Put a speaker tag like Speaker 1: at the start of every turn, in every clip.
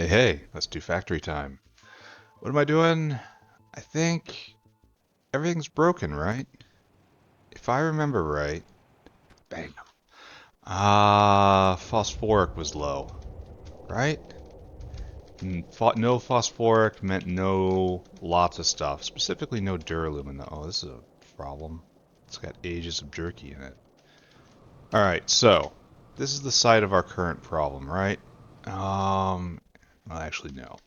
Speaker 1: Hey, hey, let's do factory time. What am I doing? I think everything's broken, right? If I remember right. Bang. Phosphoric was low, right? No phosphoric meant no lots of stuff. Specifically no duralumin. Oh, this is a problem. It's got ages of jerky in it. Alright, so this is the site of our current problem, right? Well, actually no.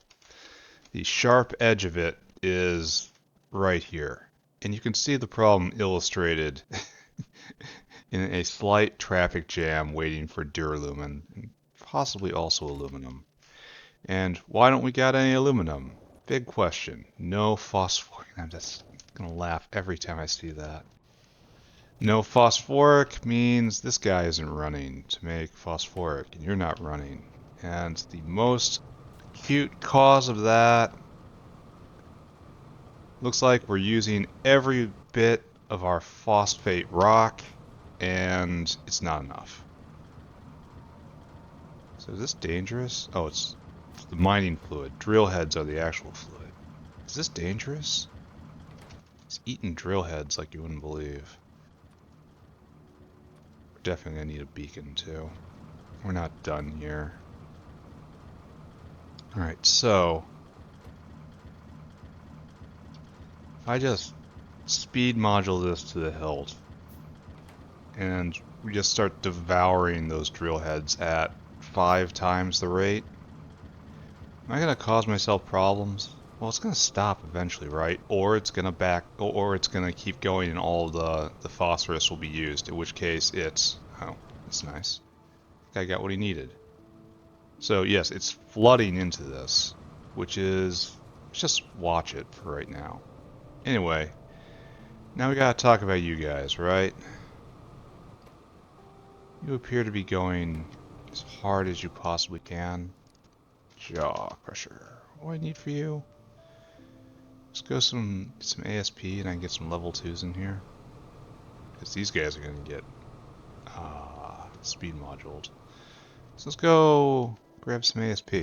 Speaker 1: The sharp edge of it is right here. And you can see the problem illustrated in a slight traffic jam waiting for duralumin, and possibly also aluminum. And why don't we got any aluminum? Big question. No phosphoric. I'm just going to laugh every time I see that. No phosphoric means this guy isn't running to make phosphoric, and you're not running. And the most acute cause of that looks like we're using every bit of our phosphate rock, and it's not enough. So is this dangerous? Oh, it's the mining fluid. Drill heads are the actual fluid. Is this dangerous? It's eating drill heads like you wouldn't believe. We're definitely gonna need a beacon too. We're not done here. Alright, so if I just speed module this to the hilt, and we just start devouring those drill heads at 5 times the rate, am I gonna cause myself problems? Well, it's gonna stop eventually, right? Or it's gonna or it's gonna keep going and all the phosphorus will be used, in which case it's, oh, that's nice. Guy got what he needed. So yes, it's flooding into this, which is, let's just watch it for right now. Anyway, now we gotta talk about you guys, right? You appear to be going as hard as you possibly can. Jaw crusher. What do I need for you? Let's go some ASP and I can get some level 2s in here. Because these guys are going to get speed moduled. So let's go grab some ASP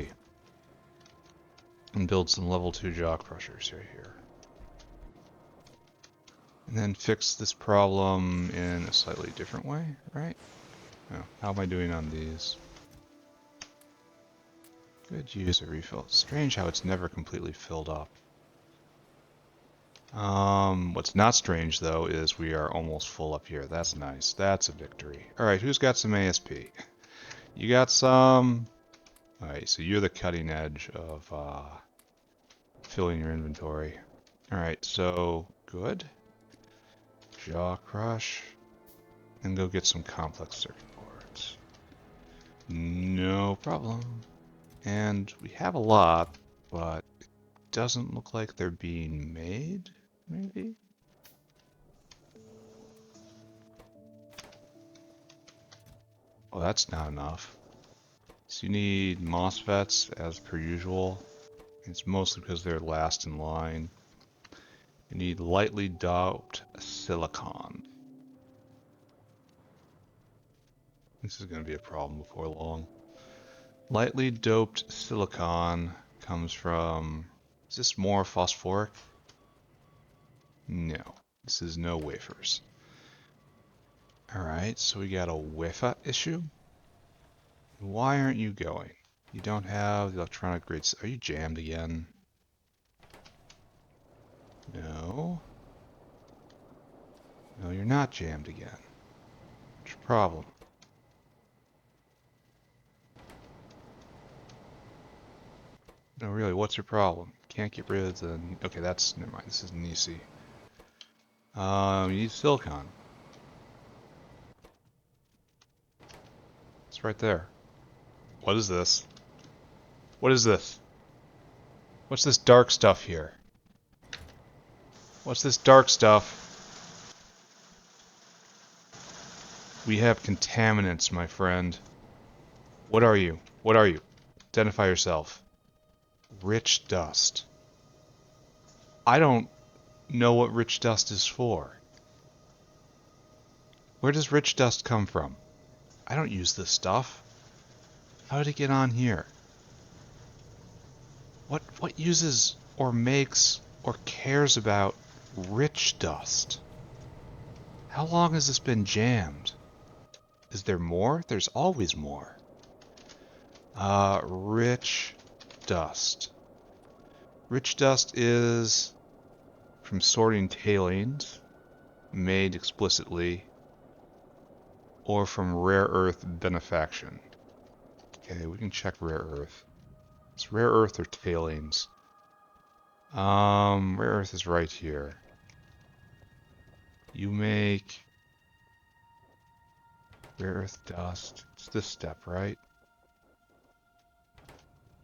Speaker 1: and build some level 2 jaw crushers right here. And then fix this problem in a slightly different way, right? Oh, how am I doing on these? Good use a refill. Strange how it's never completely filled up. What's not strange though is we are almost full up here. That's nice. That's a victory. Alright, who's got some ASP? You got some? Alright, so you're the cutting edge of filling your inventory. Alright, so good. Jaw crush. And go get some complex circuit boards. No problem. And we have a lot, but it doesn't look like they're being made, maybe? Well, that's not enough. So you need MOSFETs as per usual. It's mostly because they're last in line. You need lightly doped silicon. This is going to be a problem before long. Lightly doped silicon comes from... Is this more phosphoric? No. This is no wafers. Alright, so we got a wafer issue. Why aren't you going? You don't have the electronic grades. Are you jammed again? No. No, you're not jammed again. What's your problem? No, really, what's your problem? Can't get rid of the... Okay, that's... Never mind, this is Nisi. You need silicon. It's right there. What is this? What is this? What's this dark stuff here? What's this dark stuff? We have contaminants, my friend. What are you? What are you? Identify yourself. Rich dust. I don't know what rich dust is for. Where does rich dust come from? I don't use this stuff. How did it get on here? What uses or makes or cares about rich dust? How long has this been jammed? Is there more? There's always more. Rich dust. Rich dust is from sorting tailings, made explicitly, or from rare earth benefaction. Okay, we can check rare earth. It's rare earth or tailings. Rare earth is right here. You make rare earth dust. It's this step, right?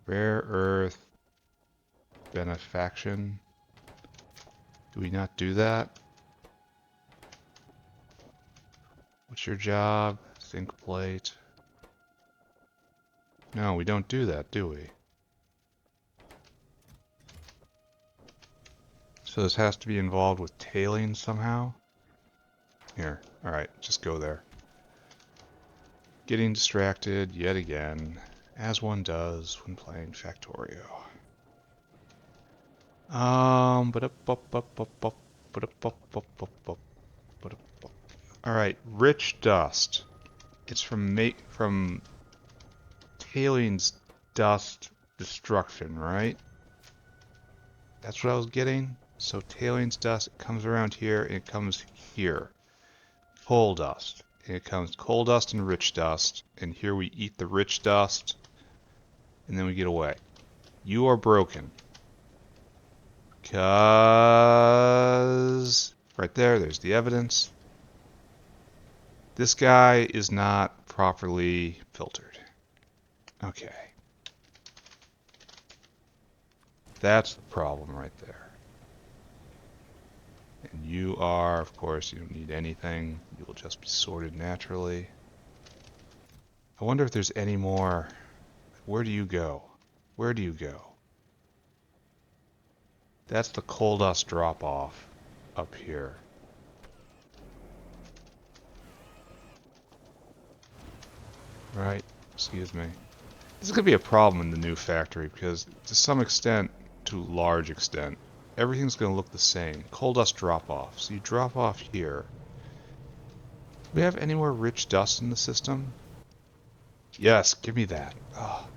Speaker 1: Rare earth benefaction. Do we not do that? What's your job? Zinc plate. No, we don't do that, do we? So this has to be involved with tailings somehow? Here, alright, just go there. Getting distracted yet again, as one does when playing Factorio. Alright, rich dust. It's from tailings dust destruction, right? That's what I was getting. So tailings dust, it comes around here and it comes here. Coal dust. And it comes coal dust and rich dust. And here we eat the rich dust. And then we get away. You are broken. Because right there's the evidence. This guy is not properly filtered. Okay. That's the problem right there. And you are, of course, you don't need anything. You will just be sorted naturally. I wonder if there's any more. Where do you go? Where do you go? That's the coal dust drop off up here. Right, excuse me. This is going to be a problem in the new factory because to some extent, to a large extent, everything's going to look the same. Coal dust drop off. So you drop off here. Do we have any more rich dust in the system? Yes, give me that. Oh,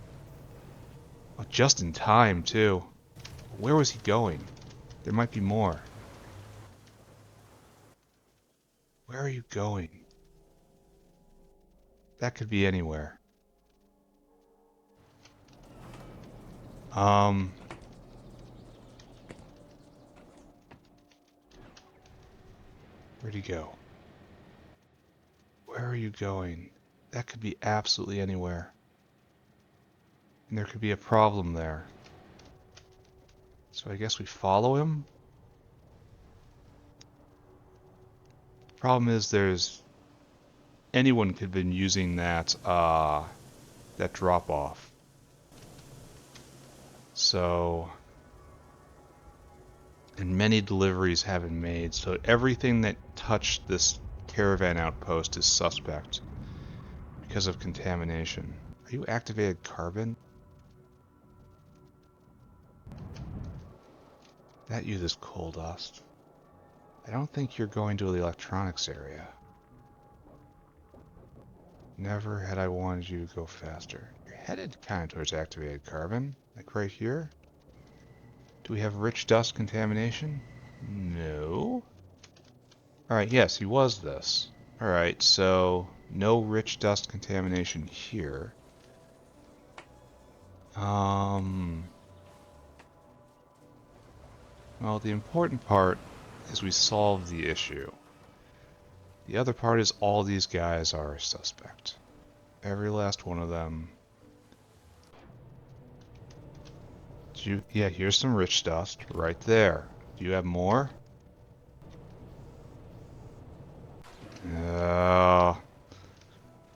Speaker 1: just in time, too. Where was he going? There might be more. Where are you going? That could be anywhere. Where'd he go? Where are you going? That could be absolutely anywhere. And there could be a problem there. So I guess we follow him? Problem is anyone could have been using that drop off. So, and many deliveries have been made, so everything that touched this caravan outpost is suspect because of contamination. Are you activated carbon? That uses coal dust. I don't think you're going to the electronics area. Never had I wanted you to go faster. You're headed kind of towards activated carbon, like right here. Do we have rich dust contamination? No. Alright, yes, he was this. Alright, so no rich dust contamination here. Well, the important part is we solved the issue. The other part is all these guys are a suspect. Every last one of them. Yeah, here's some rich dust right there. Do you have more?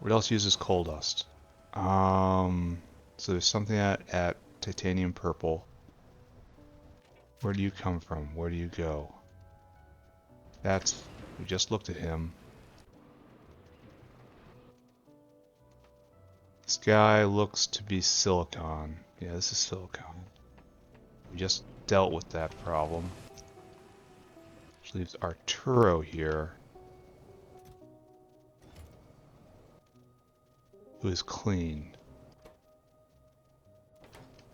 Speaker 1: What else uses coal dust? So there's something at titanium purple. Where do you come from? Where do you go? We just looked at him. This guy looks to be silicon. Yeah, this is silicon. We just dealt with that problem. Which leaves Arturo here, who is clean.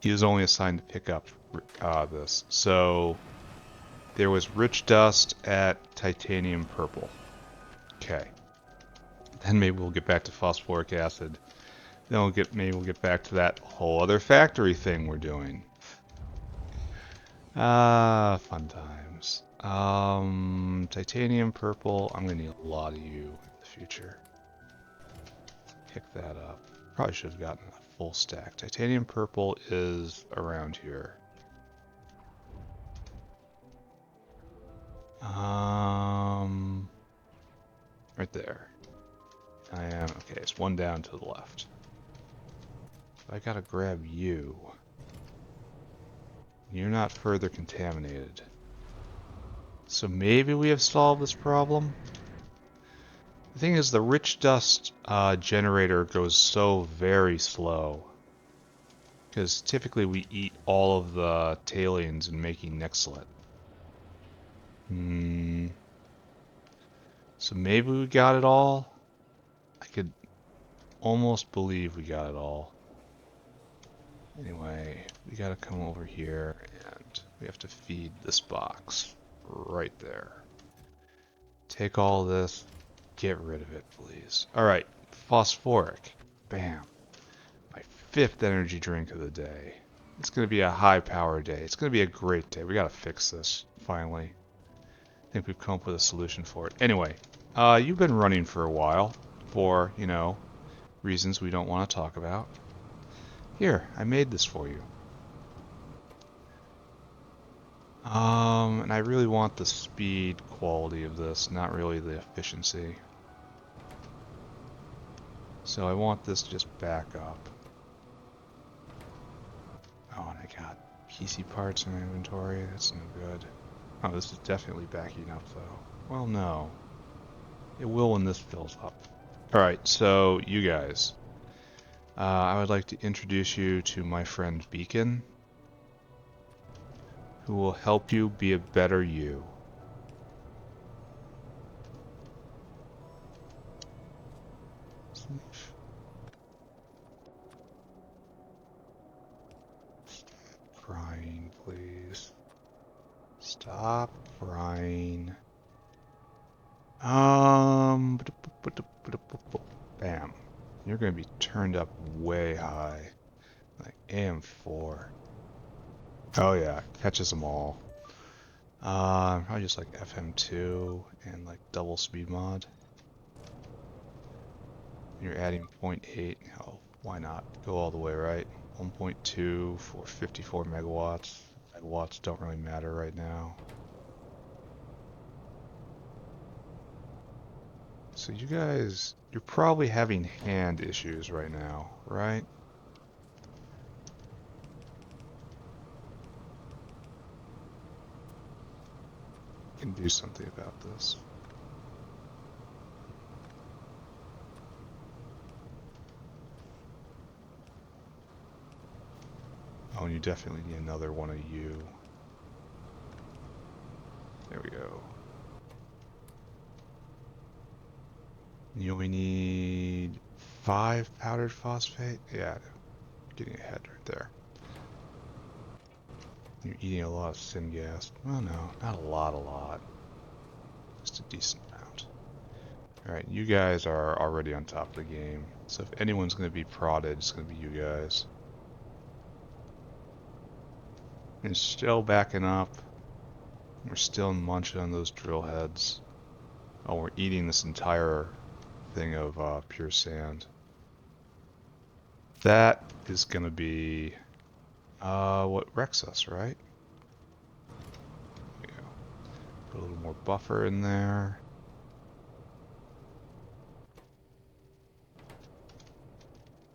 Speaker 1: He was only assigned to pick up this. So there was rich dust at titanium purple. Okay. Then maybe we'll get back to phosphoric acid. Then maybe we'll get back to that whole other factory thing we're doing. Fun times. Titanium purple. I'm gonna need a lot of you in the future. Pick that up. Probably should have gotten a full stack. Titanium purple is around here. Right there. I am. Okay, it's one down to the left. I gotta grab you. You're not further contaminated. So maybe we have solved this problem? The thing is, the rich dust generator goes so very slow. Because typically we eat all of the tailings in making Nextlet. So maybe we got it all? I could almost believe we got it all. Anyway, we gotta come over here and we have to feed this box right there. Take all this, get rid of it, please. Alright, phosphoric. Bam. My 5th energy drink of the day. It's gonna be a high power day. It's gonna be a great day. We gotta fix this, finally. I think we've come up with a solution for it. Anyway, you've been running for a while for, you know, reasons we don't want to talk about. Here, I made this for you. And I really want the speed quality of this, not really the efficiency. So I want this to just back up. Oh, and I got PC parts in my inventory. That's no good. Oh, this is definitely backing up, though. Well, no. It will when this fills up. Alright, so you guys. I would like to introduce you to my friend Beacon, who will help you be a better you. Stop crying, please. Stop crying. Bam. You're going to be turned up way high. Like AM4. Oh yeah, catches them all. Probably just like FM2 and like double speed mod. You're adding 0.8. Oh, why not? Go all the way, right? 1.2 for 54 megawatts. Megawatts don't really matter right now. So you guys, you're probably having hand issues right now, right? Can do something about this. Oh, and you definitely need another one of you. There we go. You only need 5 powdered phosphate? Yeah, getting ahead right there. You're eating a lot of syngas. Oh no, not a lot. Just a decent amount. Alright, you guys are already on top of the game. So if anyone's going to be prodded, it's going to be you guys. And still backing up. We're still munching on those drill heads. Oh, we're eating this entire thing of pure sand. That is going to be what wrecks us, right? There we go. Put a little more buffer in there.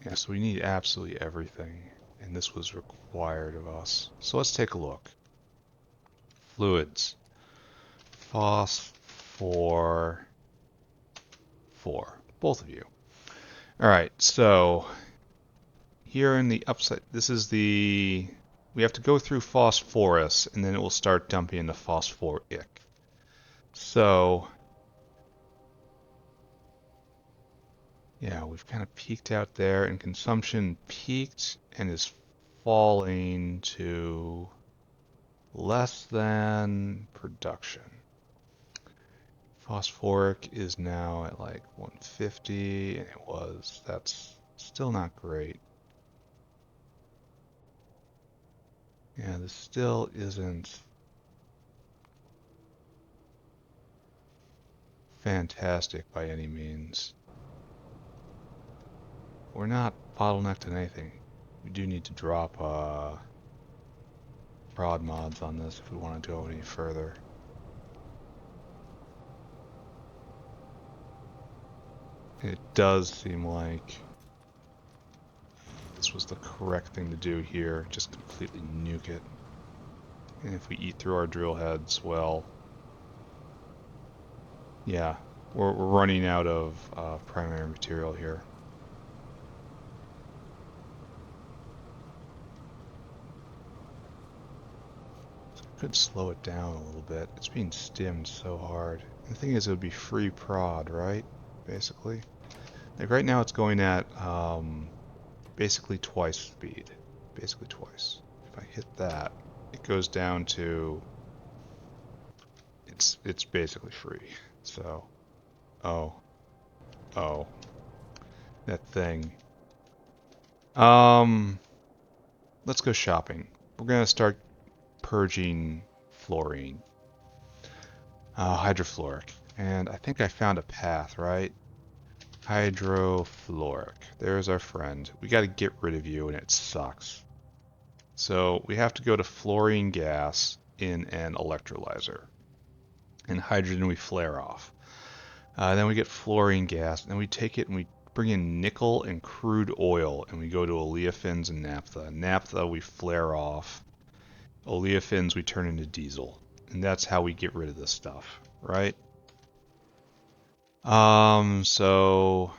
Speaker 1: Yeah, so we need absolutely everything, and this was required of us. So let's take a look. Fluids. Phosphor 4. Both of you. Alright, so here in the upside, this is the we have to go through phosphorus, and then it will start dumping into phosphoric. So, yeah, we've kind of peaked out there, and consumption peaked and is falling to less than production. Phosphoric is now at like 150, and that's still not great. Yeah, this still isn't fantastic by any means. We're not bottlenecked in anything. We do need to drop prod mods on this if we want to go any further. It does seem like this was the correct thing to do here, just completely nuke it. And if we eat through our drill heads, well, yeah, we're running out of primary material here. So I could slow it down a little bit. It's being stimmed so hard. And the thing is, it would be free prod, right? Basically. Like right now it's going at basically twice speed. Basically twice. If I hit that, it goes down to it's basically free. So oh that thing. Let's go shopping. We're gonna start purging fluorine. Hydrofluoric. And I think I found a path, right? Hydrofluoric. There's our friend. We got to get rid of you, and it sucks. So we have to go to fluorine gas in an electrolyzer. And hydrogen we flare off. Then we get fluorine gas, and then we take it and we bring in nickel and crude oil, and we go to oleofins and naphtha. Naphtha we flare off. Oleofins we turn into diesel. And that's how we get rid of this stuff, right? So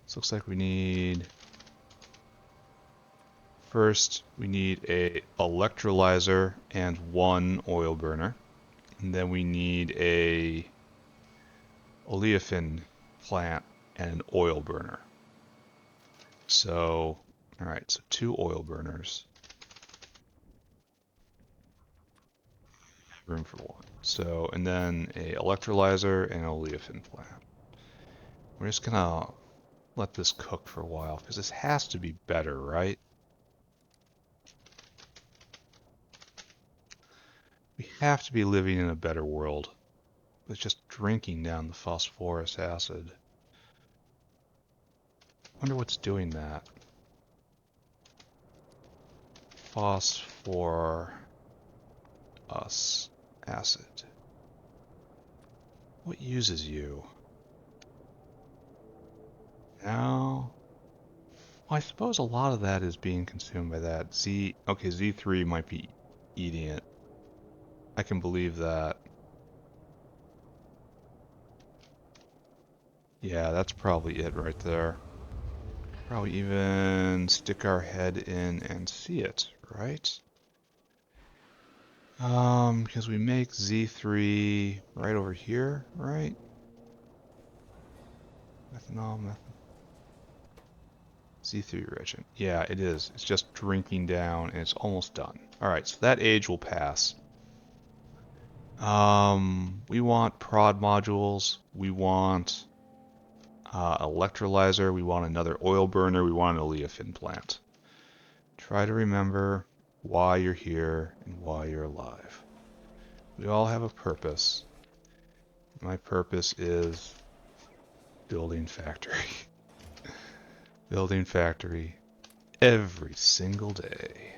Speaker 1: this looks like we need first we need a electrolyzer and one oil burner, and then we need a oleofin plant and an oil burner. So, all right, so 2 oil burners. Room for 1. So, and then a electrolyzer and an oleofin plant. We're just gonna let this cook for a while because this has to be better, right? We have to be living in a better world. It's just drinking down the phosphorus acid. Wonder what's doing that. Phosphorus acid. What uses you? Now, well, I suppose a lot of that is being consumed by that. Okay, Z3 might be eating it. I can believe that. Yeah, that's probably it right there. Probably even stick our head in and see it, right? Because we make Z3 right over here, right? Methanol, Z3 reagent. Yeah, it is. It's just drinking down and it's almost done. Alright, so that age will pass. We want prod modules. We want electrolyzer. We want another oil burner. We want an oleofin plant. Try to remember why you're here and why you're alive. We all have a purpose. My purpose is building factory. Building factory every single day.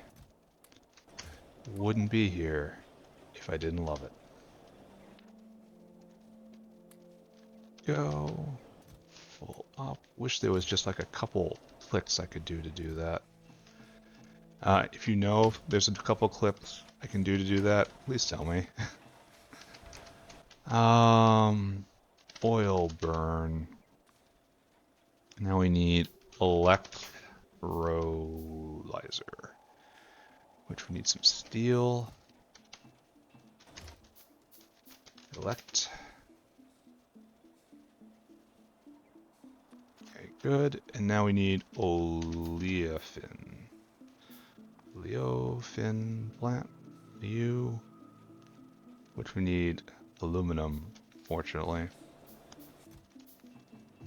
Speaker 1: Wouldn't be here if I didn't love it. Go full up. Wish there was just like a couple clicks I could do to do that. If you know if there's a couple clicks I can do to do that, please tell me. Oil burn. Now we need electrolyzer. electrolyzer, which we need some steel. Elect. Okay, good. And now we need oleofin. Oleofin plant. Which we need aluminum, fortunately.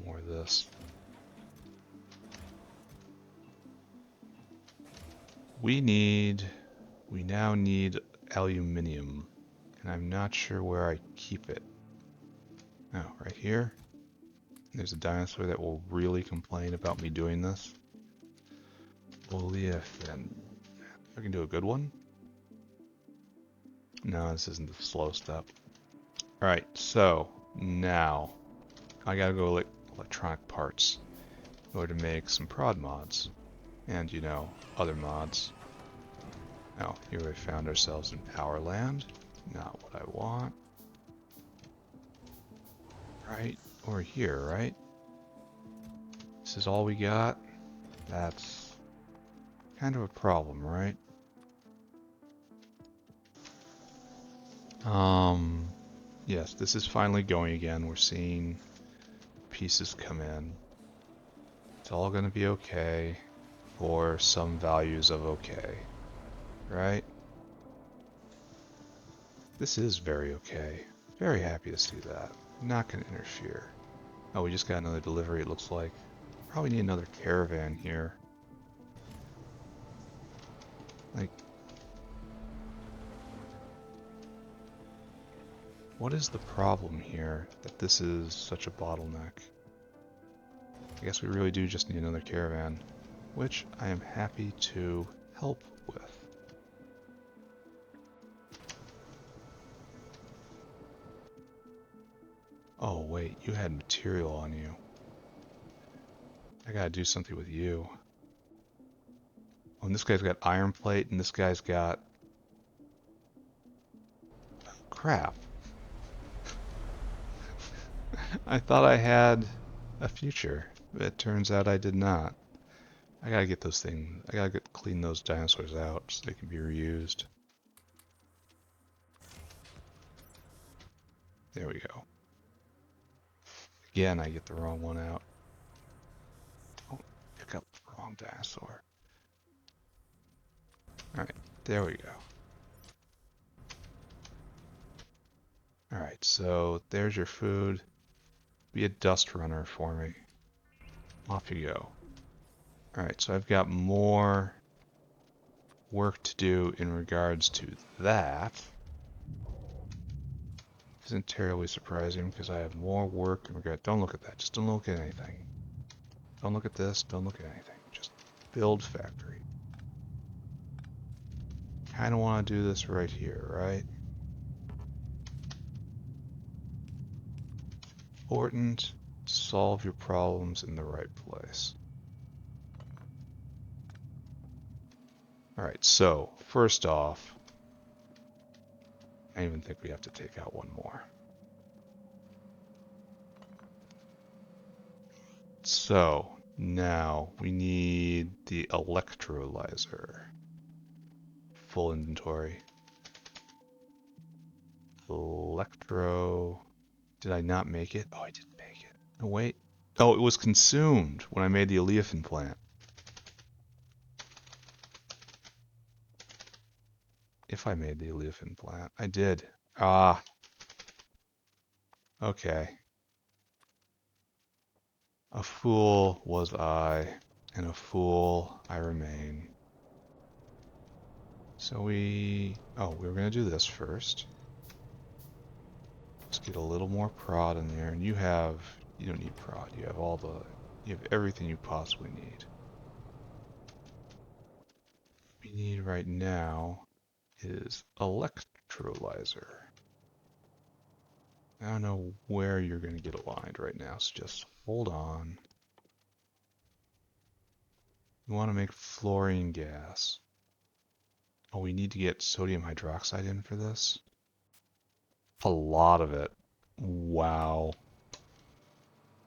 Speaker 1: More of this. We now need aluminium, and I'm not sure where I keep it. Oh, right here. There's a dinosaur that will really complain about me doing this. Oleofin. I can do a good one? No, this isn't the slow step. Alright, so now I gotta go electronic parts in order to make some prod mods. And, you know, other mods. Now, here we found ourselves in Powerland. Not what I want. Right? Or here, right? This is all we got? That's kind of a problem, right? Yes, this is finally going again. We're seeing pieces come in. It's all gonna be okay for some values of okay, right? This is very okay. Very happy to see that. Not gonna interfere. Oh, we just got another delivery, it looks like. Probably need another caravan here. Like, what is the problem here that this is such a bottleneck? I guess we really do just need another caravan, which I am happy to help with. Oh wait, you had material on you. I gotta do something with you. Oh, and this guy's got iron plate, and this guy's got... crap. I thought I had a future, but it turns out I did not. I gotta get those things, I gotta clean those dinosaurs out so they can be reused. There we go. Again, I get the wrong one out. Don't pick up the wrong dinosaur. Alright, there we go. Alright, so there's your food. Be a dust runner for me. Off you go. Alright, so I've got more work to do in regards to that. Isn't terribly surprising because I have more work in regard. Don't look at that. Just don't look at anything. Don't look at this. Don't look at anything. Just build factory. Kind of want to do this right here, right? Important to solve your problems in the right place. Alright, so first off, I even think we have to take out one more. So now we need the electrolyzer. Full inventory. Did I not make it? Oh, I didn't make it. No, wait. Oh, it was consumed when I made the oleofin plant. If I made the oleofin plant. I did. Ah. Okay. A fool was I, and a fool I remain. So we were gonna do this first. Let's get a little more prod in there, and you don't need prod, you have everything you possibly need. What we need right now is electrolyzer. I don't know where you're gonna get aligned right now, so just hold on. We want to make fluorine gas. Oh, we need to get sodium hydroxide in for this? A lot of it. Wow.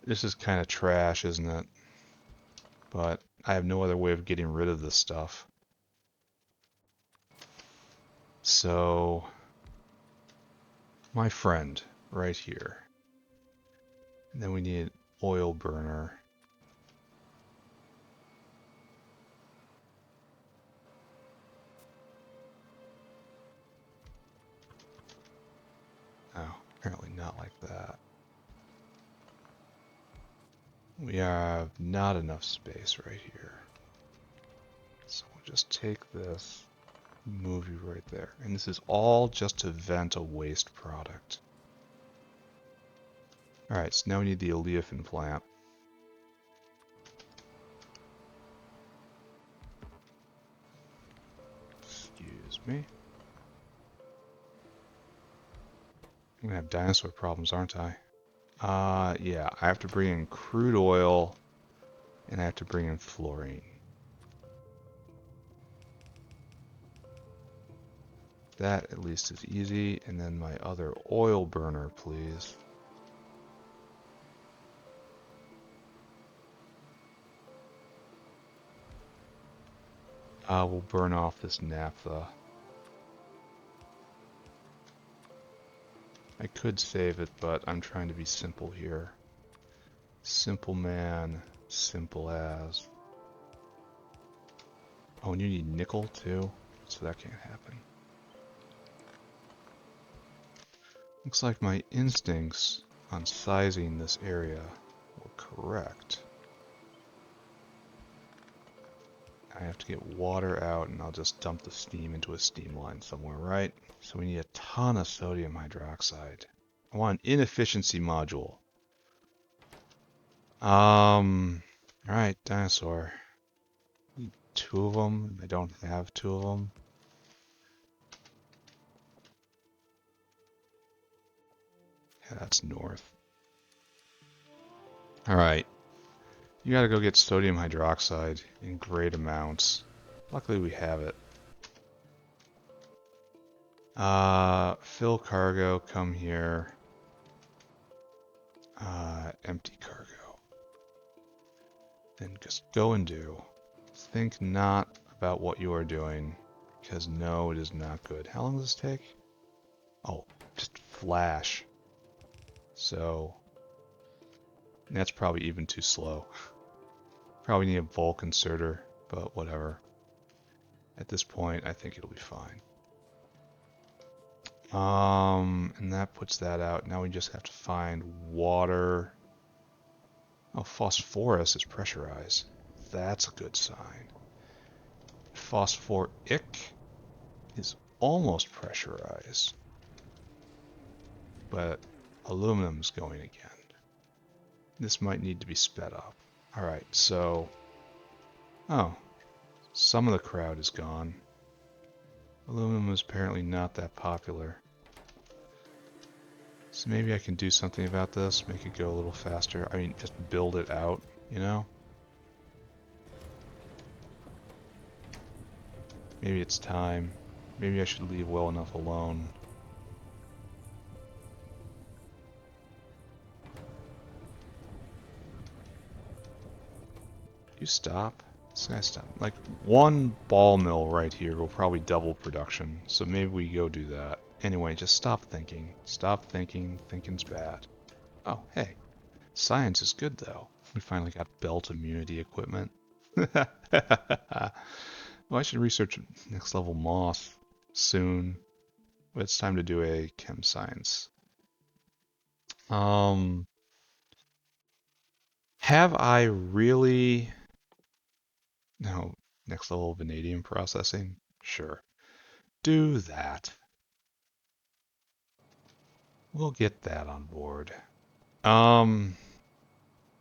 Speaker 1: This is kind of trash, isn't it? But I have no other way of getting rid of this stuff. So, my friend, right here. And then we need an oil burner. Oh, apparently not like that. We have not enough space right here. So we'll just take this, move you right there. And this is all just to vent a waste product. Alright, so now we need the oleophant plant. Excuse me. I'm gonna have dinosaur problems, aren't I? Yeah, I have to bring in crude oil, and I have to bring in fluorine. That at least is easy, and then my other oil burner, please. We'll burn off this naphtha. I could save it, but I'm trying to be simple here. Simple man, simple as. Oh, and you need nickel too, so that can't happen. Looks like my instincts on sizing this area were correct. I have to get water out, and I'll just dump the steam into a steam line somewhere, right? So we need a ton of sodium hydroxide. I want an inefficiency module. Alright, dinosaur. Need 2 of them. I don't have 2 of them. Yeah, that's north. Alright. You gotta go get sodium hydroxide in great amounts. Luckily we have it. Fill cargo, come here. Empty cargo. Then just go and do. Think not about what you are doing, because no, it is not good. How long does this take? Oh, just flash. So, that's probably even too slow. Probably need a bulk inserter, but whatever. At this point, I think it'll be fine. And that puts that out. Now we just have to find water. Oh, phosphorus is pressurized. That's a good sign. Phosphoric is almost pressurized. But aluminum's going again. This might need to be sped up. Alright, so... Oh, some of the crowd is gone. Aluminum is apparently not that popular. So maybe I can do something about this, make it go a little faster. I mean, just build it out, you know? Maybe it's time. Maybe I should leave well enough alone. You stop? This guy stop. Like, one ball mill right here will probably double production, so maybe we go do that. Anyway, just stop thinking. Stop thinking. Thinking's bad. Oh, hey. Science is good, though. We finally got belt immunity equipment. Well, I should research next level moss soon. But it's time to do a chem science. Have I really... No, next level vanadium processing? Sure. Do that. We'll get that on board.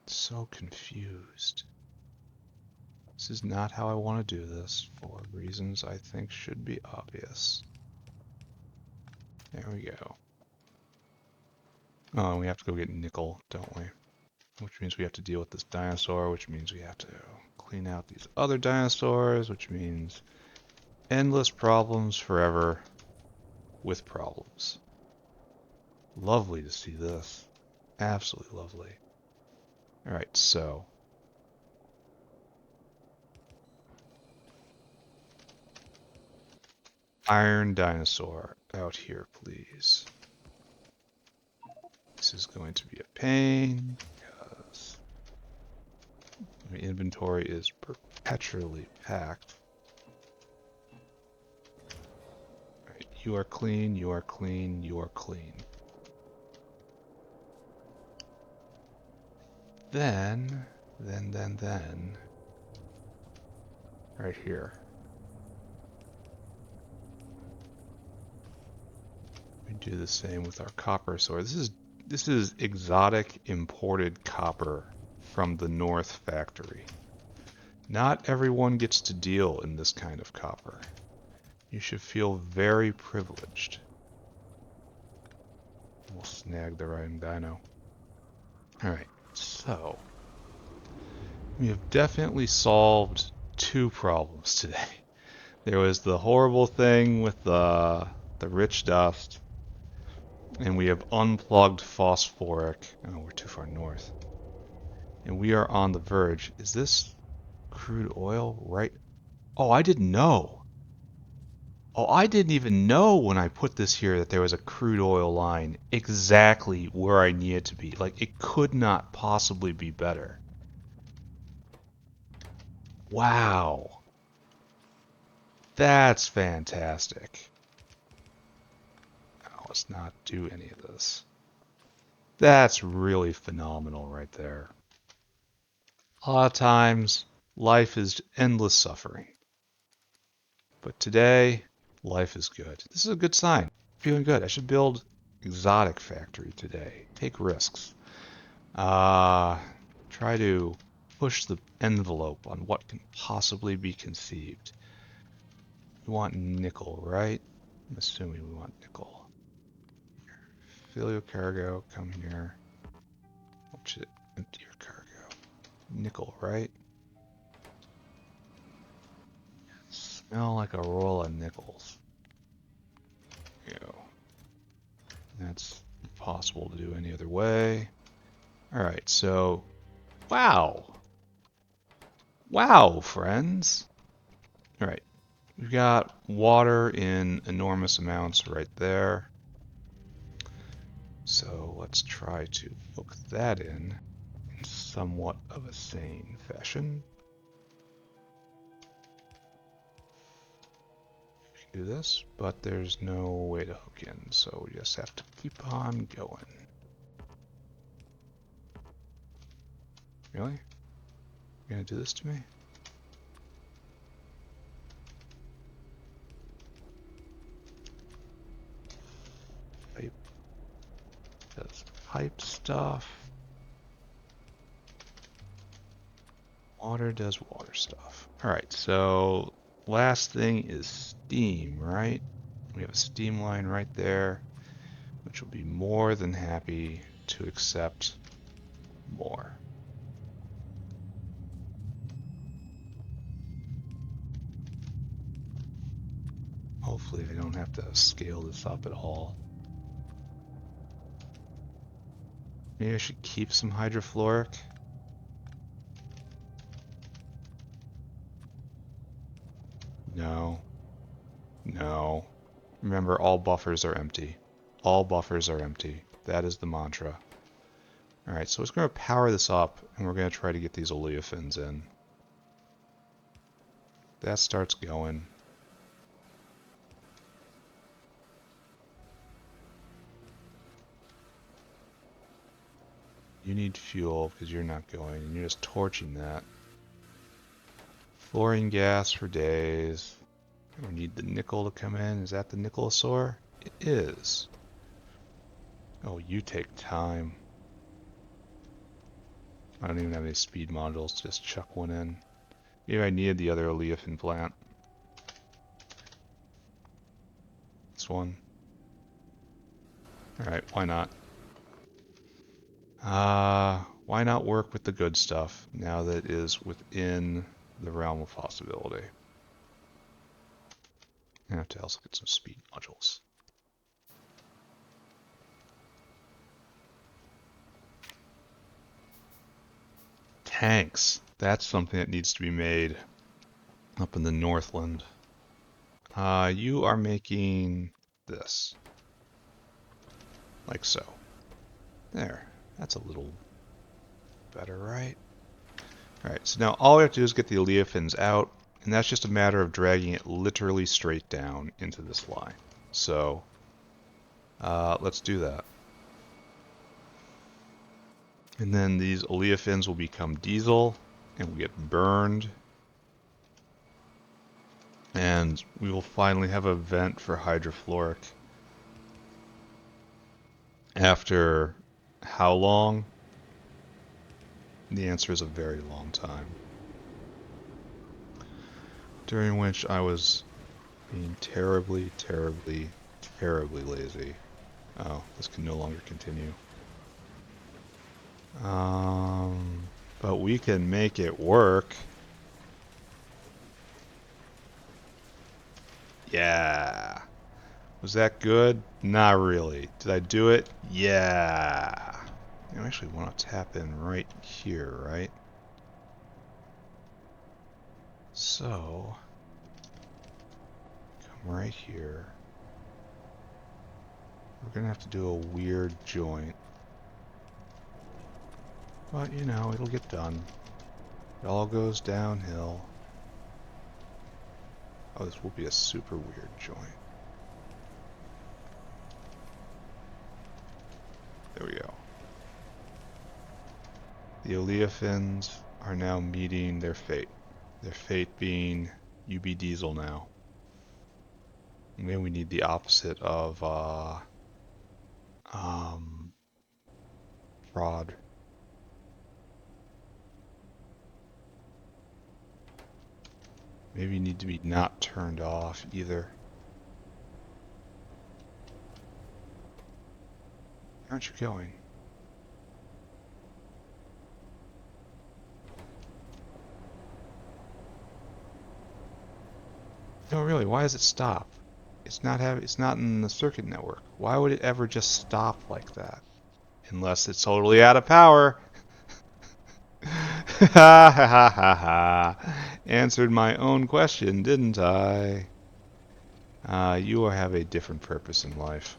Speaker 1: So confused. This is not how I want to do this, for reasons I think should be obvious. There we go. Oh, and we have to go get nickel, don't we? Which means we have to deal with this dinosaur, which means we have to clean out these other dinosaurs, which means endless problems forever with problems. Lovely to see this. Absolutely lovely. Alright, so... Iron dinosaur, out here, please. This is going to be a pain because my inventory is perpetually packed. Right, you are clean, you are clean, you are clean. Then, right here. We do the same with our copper sword. This is exotic imported copper from the North factory. Not everyone gets to deal in this kind of copper. You should feel very privileged. We'll snag the right dino. Alright, so we have definitely solved two problems today. There was the horrible thing with the rich dust, and we have unplugged phosphoric. Oh, we're too far north. And we are on the verge. Is this crude oil right? Oh, I didn't know. Oh, I didn't even know when I put this here that there was a crude oil line exactly where I need it to be. Like, it could not possibly be better. Wow. That's fantastic. Now, let's not do any of this. That's really phenomenal right there. A lot of times, life is endless suffering. But today, life is good. This is a good sign. Feeling good. I should build exotic factory today. Take risks. Try to push the envelope on what can possibly be conceived. We want nickel, right? I'm assuming we want nickel. Fill your cargo. Come here. Watch it. Empty your cargo. Nickel, right? Smell like a roll of nickels. Ew. That's impossible to do any other way. Alright, so... Wow! Wow, friends! Alright, we've got water in enormous amounts right there. So let's try to hook that in somewhat of a sane fashion. We can do this, but there's no way to hook in, so we just have to keep on going. Really? You're gonna do this to me? Pipe does pipe stuff. Water does water stuff. Alright, so last thing is steam, right? We have a steam line right there, which will be more than happy to accept more. Hopefully I don't have to scale this up at all. Maybe I should keep some hydrofluoric. No. No. Remember, all buffers are empty. All buffers are empty. That is the mantra. Alright, so it's going to power this up, and we're going to try to get these oleofins in. That starts going. You need fuel because you're not going, and you're just torching that. Fluorine gas for days. We need the nickel to come in. Is that the nickelosaur? It is. Oh, you take time. I don't even have any speed modules to just chuck one in. Maybe I needed the other oleofin plant. This one. Alright, why not? Why not work with the good stuff now that it is within the realm of possibility? I have to also get some speed modules. Tanks. That's something that needs to be made up in the Northland. You are making this. Like so. There. That's a little better, right? Alright, so now all we have to do is get the oleofins out, and that's just a matter of dragging it literally straight down into this line. So, let's do that. And then these oleofins will become diesel, and will get burned. And we will finally have a vent for hydrofluoric. After how long? The answer is a very long time. During which I was being terribly, terribly, terribly lazy. Oh, this can no longer continue. But we can make it work. Yeah. Was that good? Not really. Did I do it? Yeah. I actually want to tap in right here, right? So, come right here. We're going to have to do a weird joint. But, you know, it'll get done. It all goes downhill. Oh, this will be a super weird joint. There we go. The oleofins are now meeting their fate. Their fate being UB diesel now. And then we need the opposite of fraud. Maybe you need to be not turned off either. Where aren't you going? No, really, why does it stop? It's not in the circuit network. Why would it ever just stop like that? Unless it's totally out of power. Ha ha ha ha ha. Answered my own question, didn't I? You have a different purpose in life.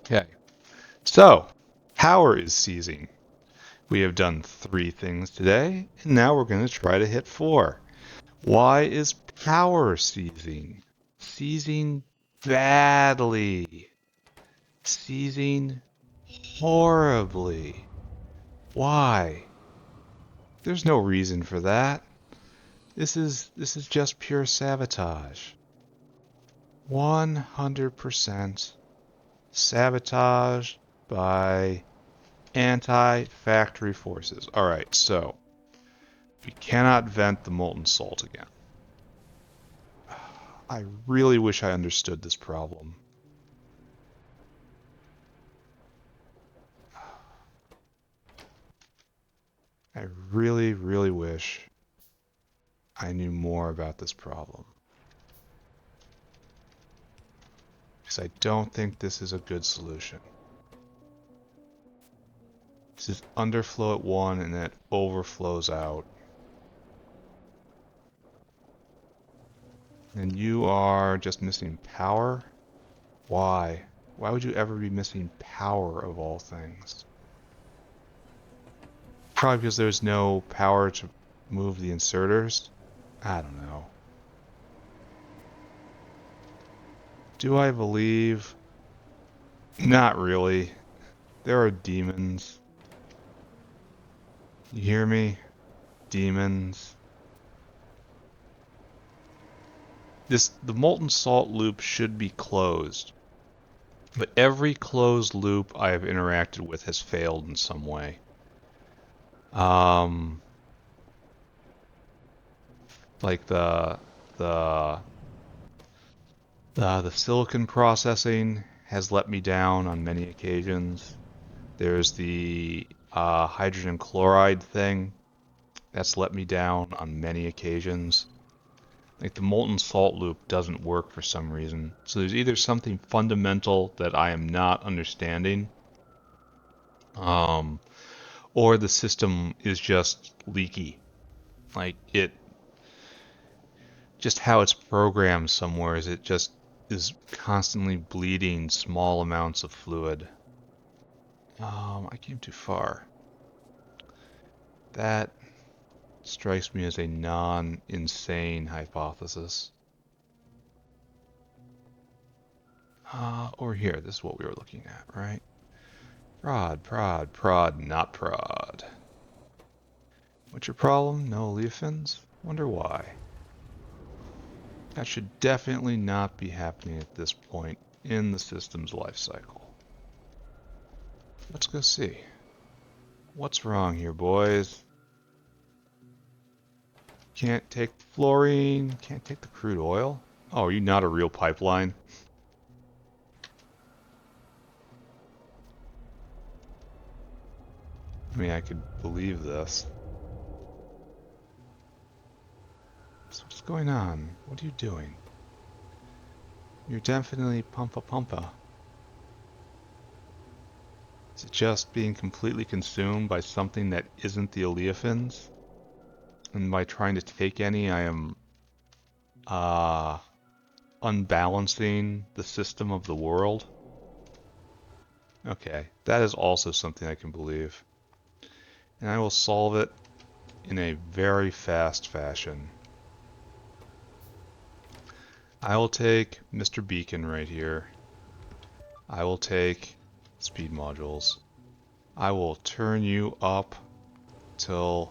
Speaker 1: Okay. So, power is seizing. We have done 3 things today, and now we're going to try to hit 4. Why is power seizing? Seizing badly. Seizing horribly. Why? There's no reason for that. This is just pure sabotage. 100% sabotage by anti-factory forces. Alright, so we cannot vent the molten salt again. I really wish I understood this problem. I really, really wish I knew more about this problem. Because I don't think this is a good solution. This is underflow at 1 and then it overflows out. And you are just missing power? Why? Why would you ever be missing power of all things? Probably because there's no power to move the inserters? I don't know. Do I believe? Not really. There are demons. You hear me? Demons. The molten salt loop should be closed. But every closed loop I have interacted with has failed in some way. Like the silicon processing has let me down on many occasions. There's the hydrogen chloride thing that's let me down on many occasions. Like the molten salt loop doesn't work for some reason. So there's either something fundamental that I am not understanding, or the system is just leaky. Like it just how it's programmed somewhere is it just is constantly bleeding small amounts of fluid. I came too far. That strikes me as a non-insane hypothesis. Over here, this is what we were looking at, right? Prod, not prod. What's your problem? No leafins? Wonder why. That should definitely not be happening at this point in the system's life cycle. Let's go see. What's wrong here, boys? Can't take fluorine, can't take the crude oil? Oh, are you not a real pipeline? I mean, I could believe this. So what's going on? What are you doing? You're definitely pumpa. Is it just being completely consumed by something that isn't the oleifins? And by trying to take any, I am unbalancing the system of the world? Okay, that is also something I can believe. And I will solve it in a very fast fashion. I will take Mr. Beacon right here. I will take speed modules. I will turn you up till...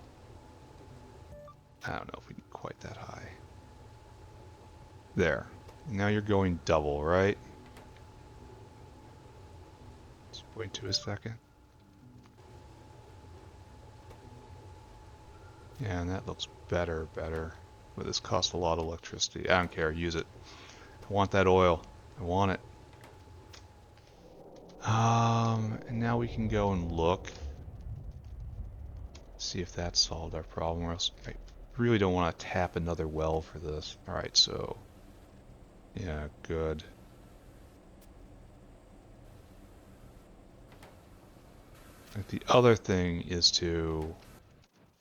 Speaker 1: I don't know if we can quite that high. There. Now you're going double, right? Just wait a second. Yeah, and that looks better. But this costs a lot of electricity. I don't care, use it. I want that oil. I want it. And now we can go and look. See if that solved our problem, or else I really don't want to tap another well for this. Alright, so... yeah, good. Like the other thing is to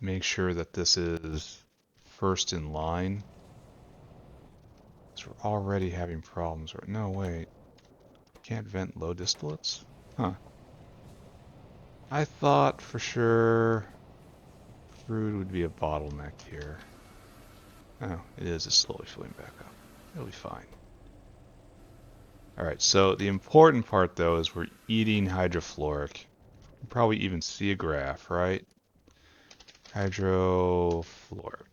Speaker 1: make sure that this is first in line. Because we're already having problems. No, wait. Can't vent low distillates? Huh. I thought for sure crude would be a bottleneck here. Oh, it is. It's slowly filling back up. It'll be fine. Alright, so the important part though is we're eating hydrofluoric. You probably even see a graph, right? Hydrofluoric.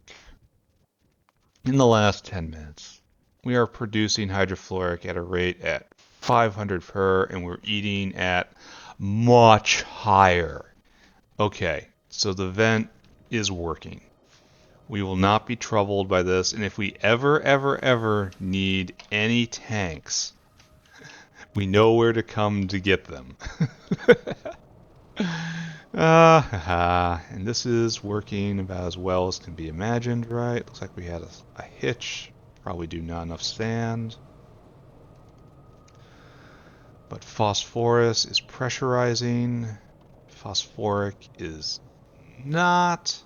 Speaker 1: In the last 10 minutes, we are producing hydrofluoric at a rate at 500 per, and we're eating at much higher. Okay, so the vent is working. We will not be troubled by this, and if we ever need any tanks, we know where to come to get them. And this is working about as well as can be imagined, right? Looks like we had a hitch. Probably do not enough sand. But phosphorus is pressurizing. Phosphoric is not.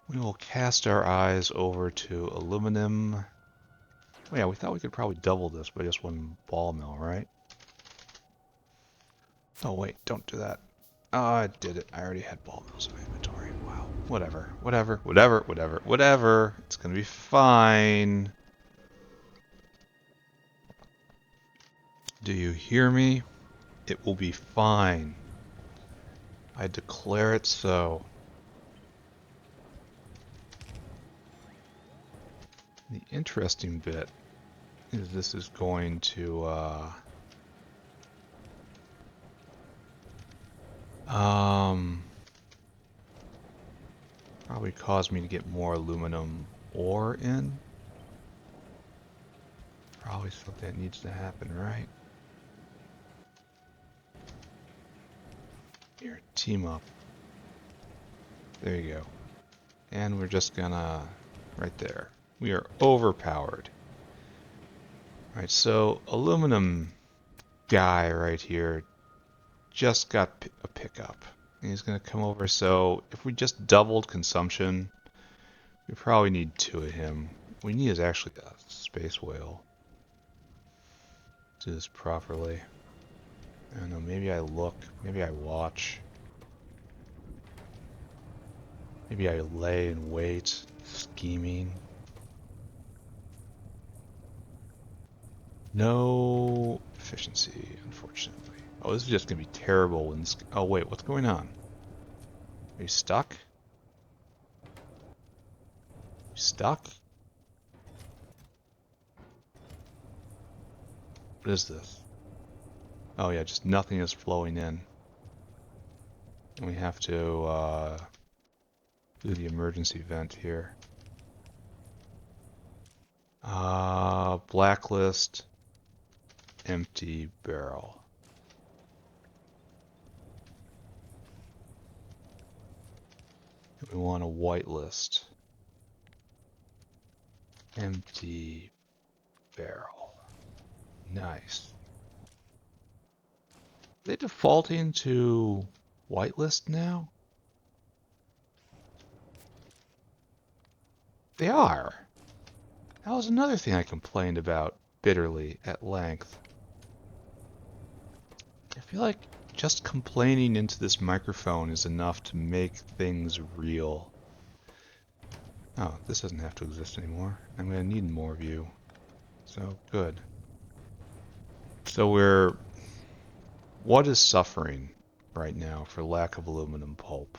Speaker 1: We will cast our eyes over to aluminum. Oh yeah, we thought we could probably double this by just one ball mill, right? Oh wait, don't do that. Oh, I did it. I already had ball mills in my inventory. Wow. Whatever. It's gonna be fine. Do you hear me? It will be fine. I declare it so. The interesting bit is this is going to probably cause me to get more aluminum ore in. Probably something that needs to happen, right? Here, team up. There you go. And we're just gonna, right there. We are overpowered. Alright, so aluminum guy right here just got a pickup. And he's gonna come over, so if we just doubled consumption, we probably need 2 of him. we need is actually a space whale. Do this properly. I don't know, maybe I look, maybe I watch. Maybe I lay in wait, scheming. No efficiency, unfortunately. Oh, this is just gonna be terrible when this... Oh wait, what's going on? Are you stuck? You stuck? What is this? Oh yeah, just nothing is flowing in. And we have to do the emergency vent here. Blacklist, empty barrel. We want a whitelist. Empty barrel. Nice. Are they defaulting to whitelist now? They are. That was another thing I complained about bitterly at length. I feel like just complaining into this microphone is enough to make things real. Oh, this doesn't have to exist anymore. I'm going to need more of you. So, good. So what is suffering right now for lack of aluminum pulp?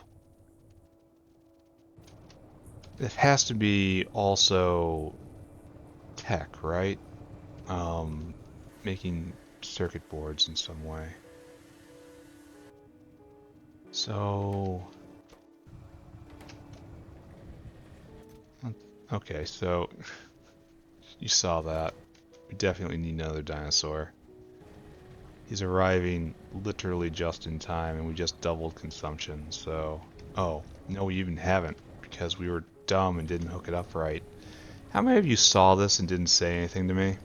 Speaker 1: It has to be also tech, right? Making circuit boards in some way. So, okay, so you saw that. We definitely need another dinosaur. He's arriving literally just in time, and we just doubled consumption, so... Oh, no, we even haven't, because we were dumb and didn't hook it up right. How many of you saw this and didn't say anything to me?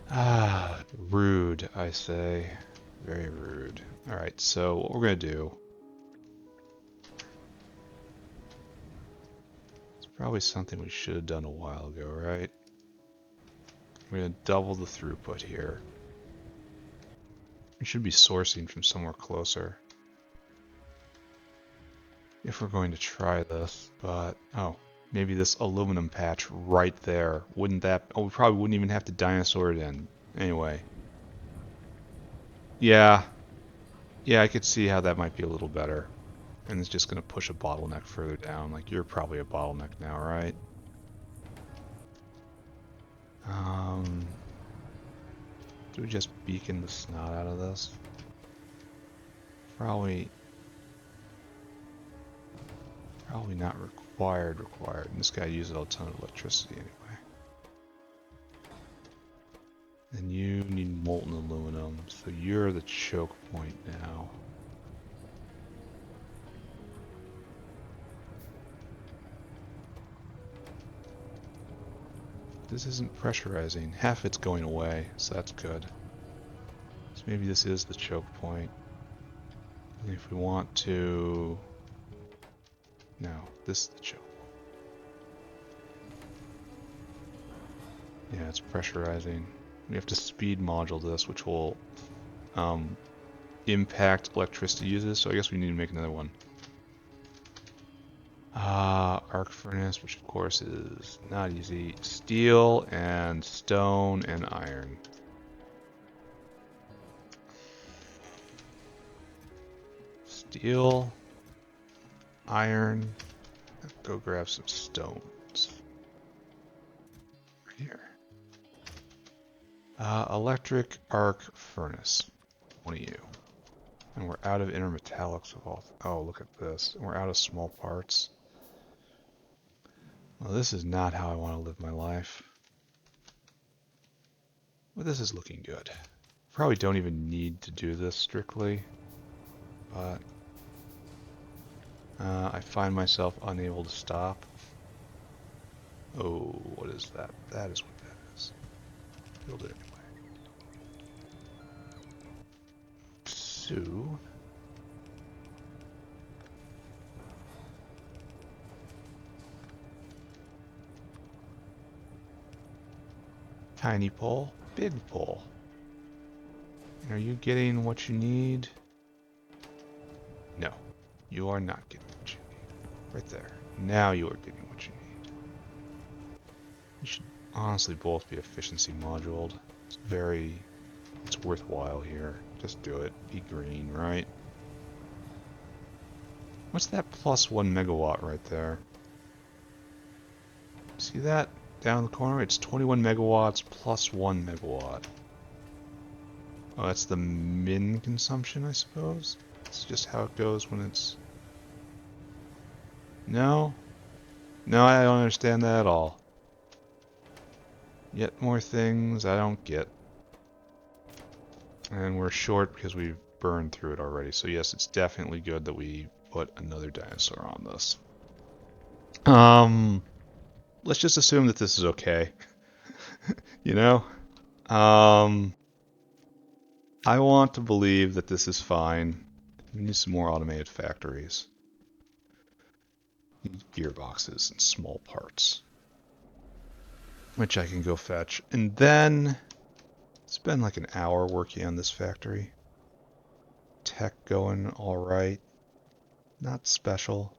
Speaker 1: Ah, rude, I say. Very rude. Alright, so what we're going to do... It's probably something we should have done a while ago, right? We're going to double the throughput here. We should be sourcing from somewhere closer if we're going to try this, but oh, maybe this aluminum patch right there. Wouldn't that... Oh, we probably wouldn't even have to dinosaur it in. Anyway. Yeah, I could see how that might be a little better. And it's just going to push a bottleneck further down. Like, you're probably a bottleneck now, right? Do we just beacon the snot out of this? Probably not required. And this guy uses a ton of electricity anyway. And you need molten aluminum, so you're the choke point now. This isn't pressurizing. Half it's going away, so that's good. So maybe this is the choke point. And if we want to... No, this is the choke. Yeah, it's pressurizing. We have to speed module this, which will impact electricity uses, so I guess we need to make another one. Arc furnace, which of course is not easy. Steel and stone and iron. Steel, iron, go grab some stones. Right here. Electric arc furnace. One of you. And we're out of intermetallics of all... Oh, look at this. We're out of small parts. Well, this is not how I want to live my life. Well, this is looking good. Probably don't even need to do this strictly, but I find myself unable to stop. Oh, what is that? That is what that is. Build it anyway. So... Tiny pole, big pole. Are you getting what you need? No, you are not getting what you need. Right there. Now you are getting what you need. You should honestly both be efficiency moduled. It's worthwhile here. Just do it. Be green, right? What's that +1 megawatt right there? See that? Down in the corner? It's 21 megawatts +1 megawatt. Oh, that's the min consumption, I suppose? It's just how it goes when it's... No? No, I don't understand that at all. Yet more things I don't get. And we're short because we've burned through it already. So yes, it's definitely good that we put another dinosaur on this. Let's just assume that this is okay. You know? I want to believe that this is fine. We need some more automated factories. We need gearboxes and small parts, which I can go fetch. And then spend like an hour working on this factory. Tech going alright. Not special,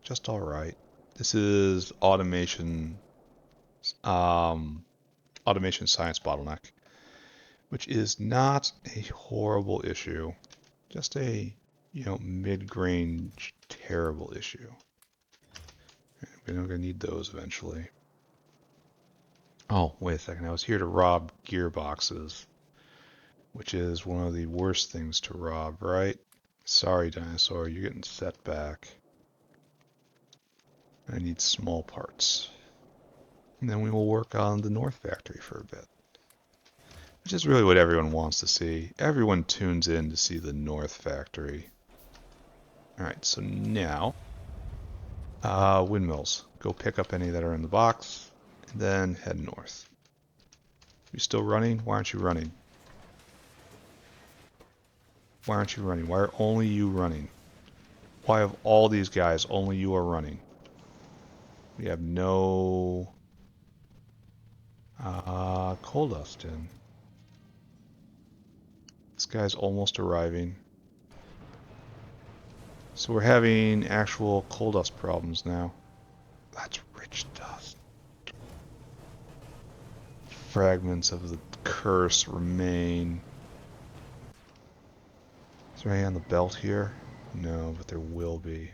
Speaker 1: just alright. This is automation science bottleneck, which is not a horrible issue. Just a, mid-range terrible issue. We're not going to need those eventually. Oh, wait a second. I was here to rob gearboxes, which is one of the worst things to rob, right? Sorry, dinosaur, you're getting set back. I need small parts. And then we will work on the North Factory for a bit. Which is really what everyone wants to see. Everyone tunes in to see the North Factory. Alright, so now... windmills. Go pick up any that are in the box, and then head north. You still running? Why aren't you running? Why aren't you running? Why are only you running? Why of all these guys, only you are running? We have no... coal dust in. This guy's almost arriving. So we're having actual coal dust problems now. That's rich dust. Fragments of the curse remain. Is there any on the belt here? No, but there will be.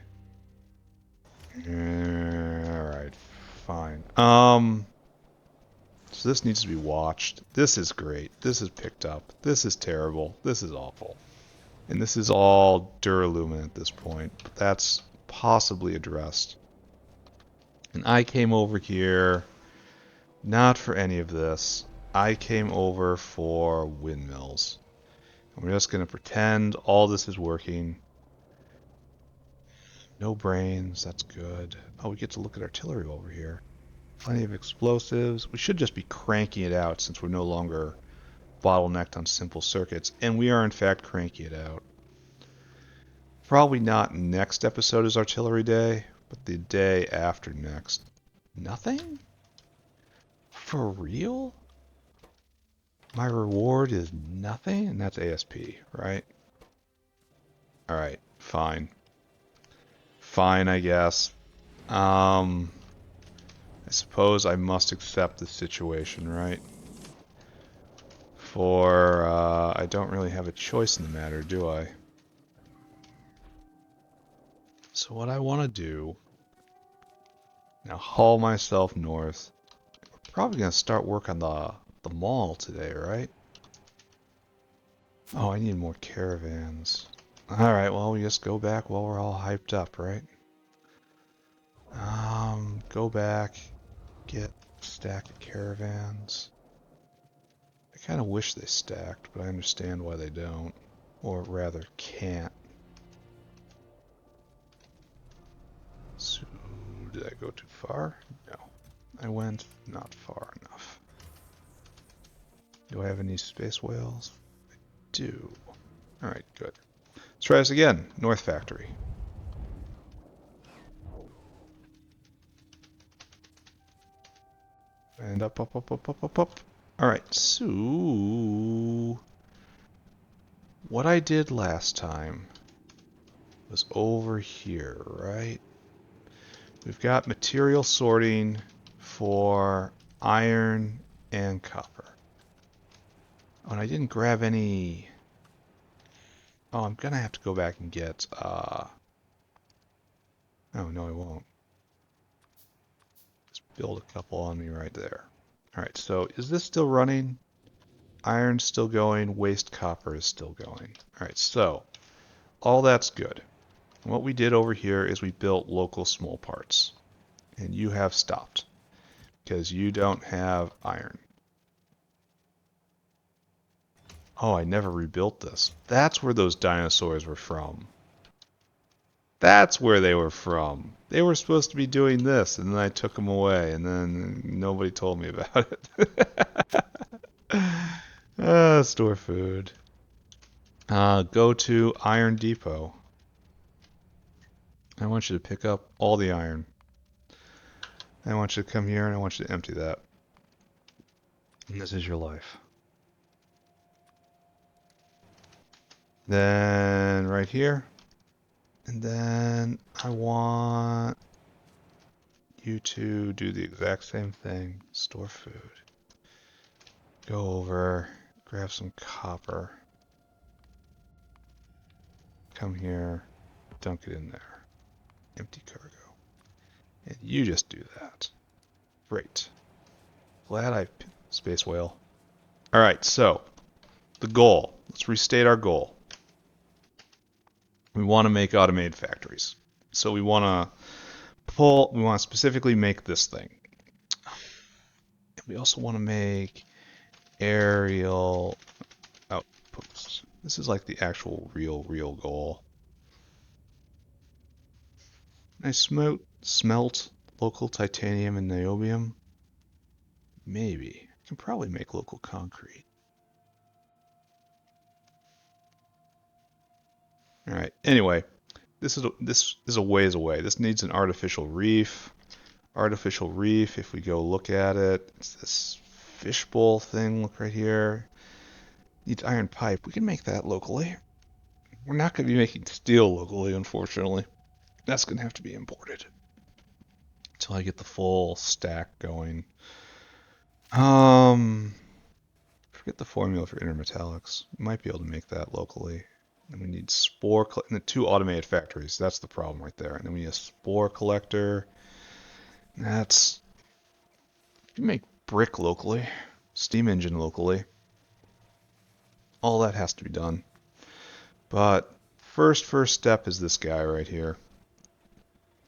Speaker 1: Alright, fine. So this needs to be watched. This is great. This is picked up. This is terrible. This is awful. And this is all duralumin at this point. But that's possibly addressed. And I came over here not for any of this. I came over for windmills. And we're just going to pretend all this is working. No brains, that's good. Oh, we get to look at artillery over here. Plenty of explosives. We should just be cranking it out since we're no longer bottlenecked on simple circuits. And we are in fact cranking it out. Probably not next episode is artillery day, but the day after next. Nothing? For real? My reward is nothing? And that's ASP, right? Alright, fine. Fine, I guess. I suppose I must accept the situation, right? For, I don't really have a choice in the matter, do I? So what I want to do... Now haul myself north. We're probably going to start work on the mall today, right? Oh, I need more caravans. Alright, well, we just go back while we're all hyped up, right? Go back, get a stack of caravans. I kind of wish they stacked, but I understand why they don't. Or rather, can't. So, did I go too far? No. I went not far enough. Do I have any space whales? I do. Alright, good. Let's try this again. North Factory. And up, up, up, up, up, up, up. Alright, so what I did last time was over here, right? We've got material sorting for iron and copper. Oh, and I didn't grab any... Oh, I'm gonna have to go back and get, Oh, no, I won't. Just build a couple on me right there. Alright, so is this still running? Iron's still going, waste copper is still going. Alright, so all that's good. And what we did over here is we built local small parts. And you have stopped because you don't have iron. Oh, I never rebuilt this. That's where those dinosaurs were from. That's where they were from. They were supposed to be doing this, and then I took them away, and then nobody told me about it. Store food. Go to Iron Depot. I want you to pick up all the iron. I want you to come here, and I want you to empty that. And this is your life. Then right here. And then I want you to do the exact same thing. Store food. Go over, grab some copper. Come here, dunk it in there. Empty cargo. And you just do that. Great. Glad I... Space whale. Alright, so, the goal. Let's restate our goal. We want to make automated factories. So we want to specifically make this thing. We also want to make aerial outposts. This is like the actual real goal. Can I smelt local titanium and niobium? Maybe. I can probably make local concrete. Alright, anyway, this is a ways away. This needs an artificial reef. Artificial reef, if we go look at it, it's this fishbowl thing, look right here. Needs iron pipe. We can make that locally. We're not going to be making steel locally, unfortunately. That's going to have to be imported. Until I get the full stack going. Forget the formula for intermetallics. We might be able to make that locally. And we need spore, and the 2 automated factories. That's the problem right there. And then we need a spore collector. That's... You can make brick locally. Steam engine locally. All that has to be done. But first step is this guy right here.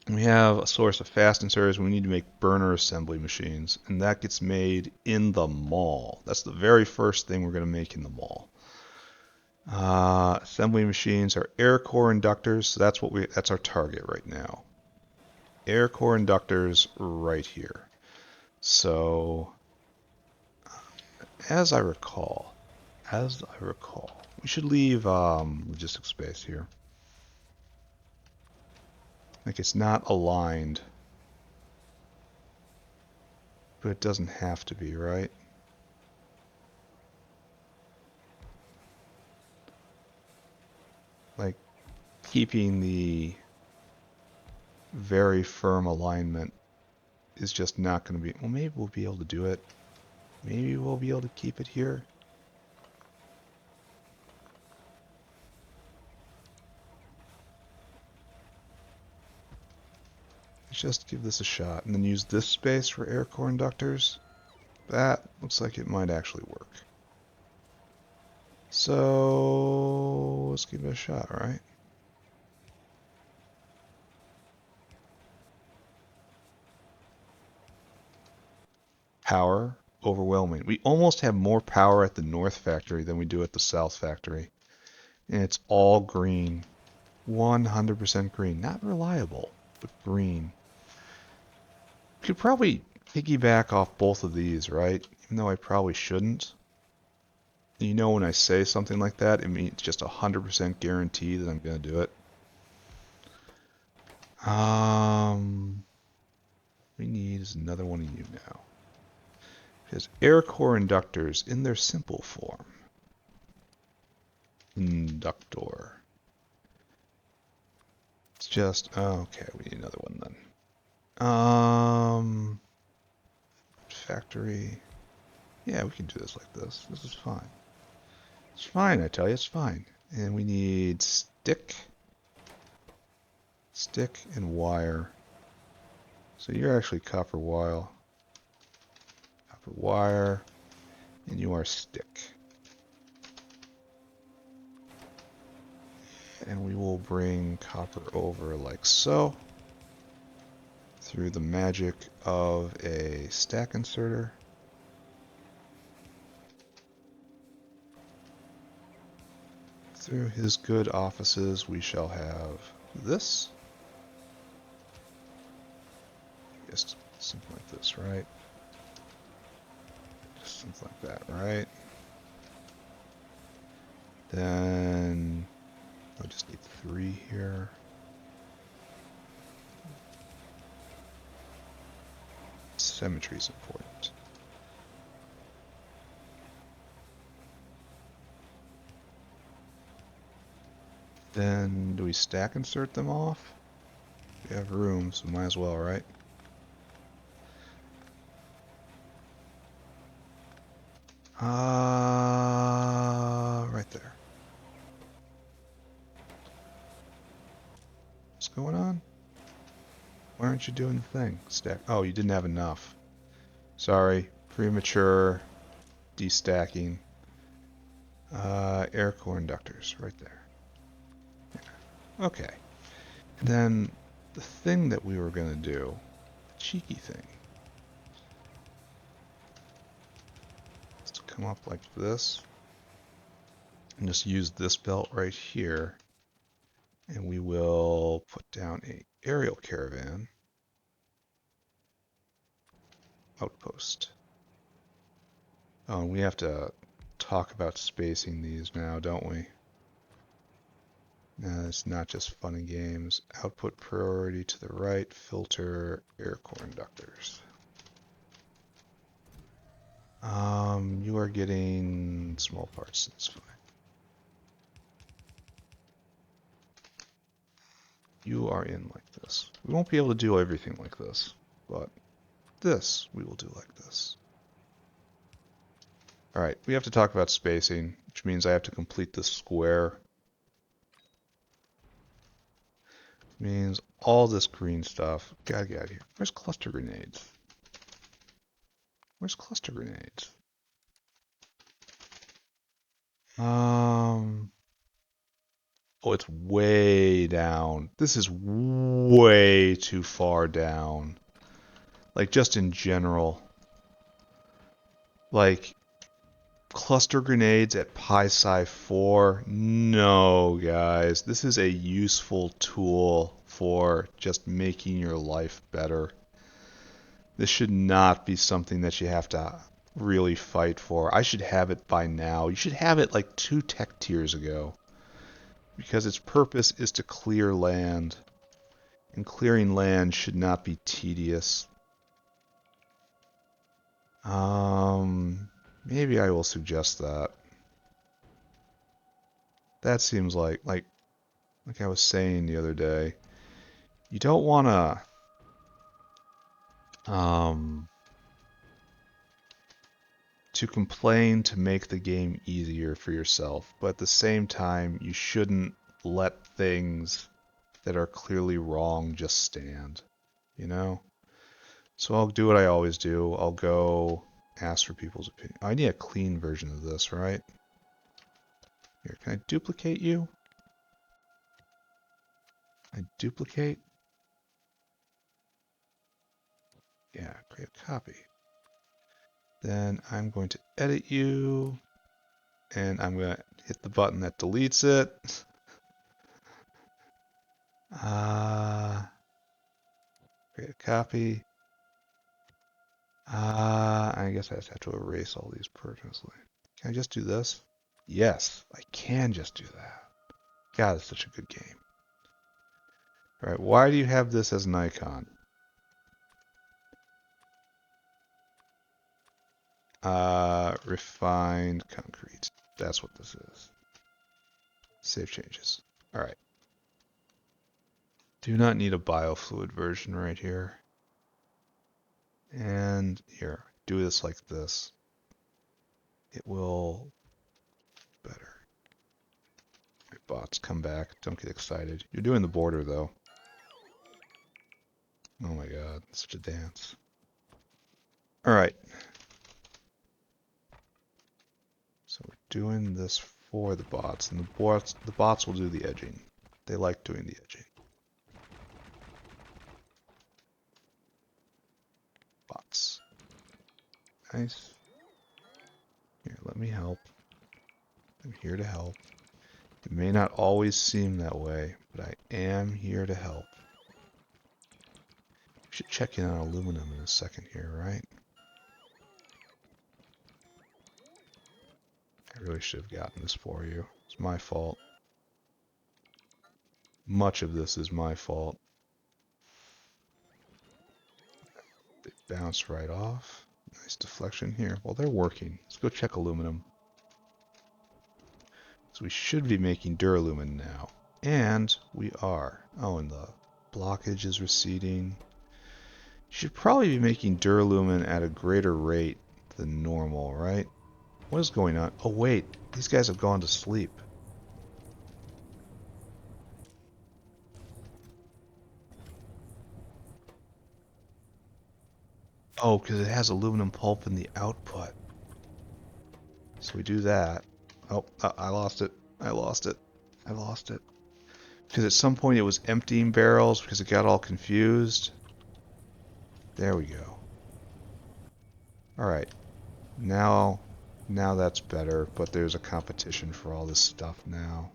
Speaker 1: We have a source of fast inserters. We need to make burner assembly machines. And that gets made in the mall. That's the very first thing we're going to make in the mall. Assembly machines are air core inductors. So that's our target right now. Air core inductors right here. So, as I recall, we should leave logistic space here. Like it's not aligned, but it doesn't have to be, right? Like keeping the very firm alignment is just not going to be... Well, maybe we'll be able to do it. Maybe we'll be able to keep it here. Let's just give this a shot and then use this space for air core inductors. That looks like it might actually work. So let's give it a shot, right? Power overwhelming. We almost have more power at the north factory than we do at the south factory. And it's all green. 100% green. Not reliable, but green. Could probably piggyback off both of these, right? Even though I probably shouldn't. You know, when I say something like that, it means just 100% guarantee that I'm going to do it. We need is another one of you now. Because air core inductors in their simple form. Inductor. It's just, oh, okay, we need another one then. Factory. Yeah, we can do this like this. This is fine. It's fine, I tell you, it's fine. And we need stick and wire. So you're actually copper wire, and you are stick. And we will bring copper over like so, through the magic of a stack inserter. Through his good offices we shall have this. Just something like this, right? Just something like that, right? Then I just need 3 here. Symmetry is important. Then do we stack insert them off? We have room, so might as well, right? Right there. What's going on? Why aren't you doing the thing? Stack. Oh, you didn't have enough. Sorry. Premature destacking. Air core inductors, right there. Yeah. Okay. And then the thing that we were going to do, the cheeky thing, is to come up like this and just use this belt right here. And we will put down a aerial caravan outpost. Oh, and we have to talk about spacing these now, don't we? No, it's not just fun and games. Output priority to the right, filter air core inductors. You are getting small parts, that's fine. You are in like this. We won't be able to do everything like this, but this we will do like this. Alright, we have to talk about spacing, which means I have to complete this square. Means all this green stuff. Gotta get out of here. Where's cluster grenades? Where's cluster grenades? Oh, it's way down. This is way too far down. Like, just in general. Like, cluster grenades at pi-sci 4? No, guys. This is a useful tool for just making your life better. This should not be something that you have to really fight for. I should have it by now. You should have it like 2 tech tiers ago. Because its purpose is to clear land. And clearing land should not be tedious. Maybe I will suggest that. That seems like I was saying the other day. You don't want to complain to make the game easier for yourself, but at the same time, you shouldn't let things that are clearly wrong just stand, you know? So I'll do what I always do. I'll go ask for people's opinion. I need a clean version of this, right? Here, can I duplicate you? I duplicate? Yeah, create a copy. Then I'm going to edit you, and I'm going to hit the button that deletes it. Create a copy. I guess I just have to erase all these purposely. Can I just do this? Yes, I can just do that. God, it's such a good game. Alright, why do you have this as an icon? Refined concrete. That's what this is. Save changes. Alright. Do not need a biofluid version right here. And here, do this like this. It will better. Right, bots, come back. Don't get excited. You're doing the border though. Oh my god, such a dance. Alright. So we're doing this for the bots, and the bots will do the edging. They like doing the edging. Bots. Nice. Here, let me help. I'm here to help. It may not always seem that way, but I am here to help. We should check in on aluminum in a second here, right? I really should have gotten this for you. It's my fault. Much of this is my fault. They bounce right off. Nice deflection here. Well, they're working. Let's go check aluminum. So we should be making duralumin now. And we are. Oh, and the blockage is receding. Should probably be making duralumin at a greater rate than normal, right? What is going on? Oh wait, these guys have gone to sleep. Oh, because it has aluminum pulp in the output. So we do that. Oh, I lost it. I lost it. I lost it. Because at some point it was emptying barrels because it got all confused. There we go. Alright. Now that's better, but there's a competition for all this stuff now.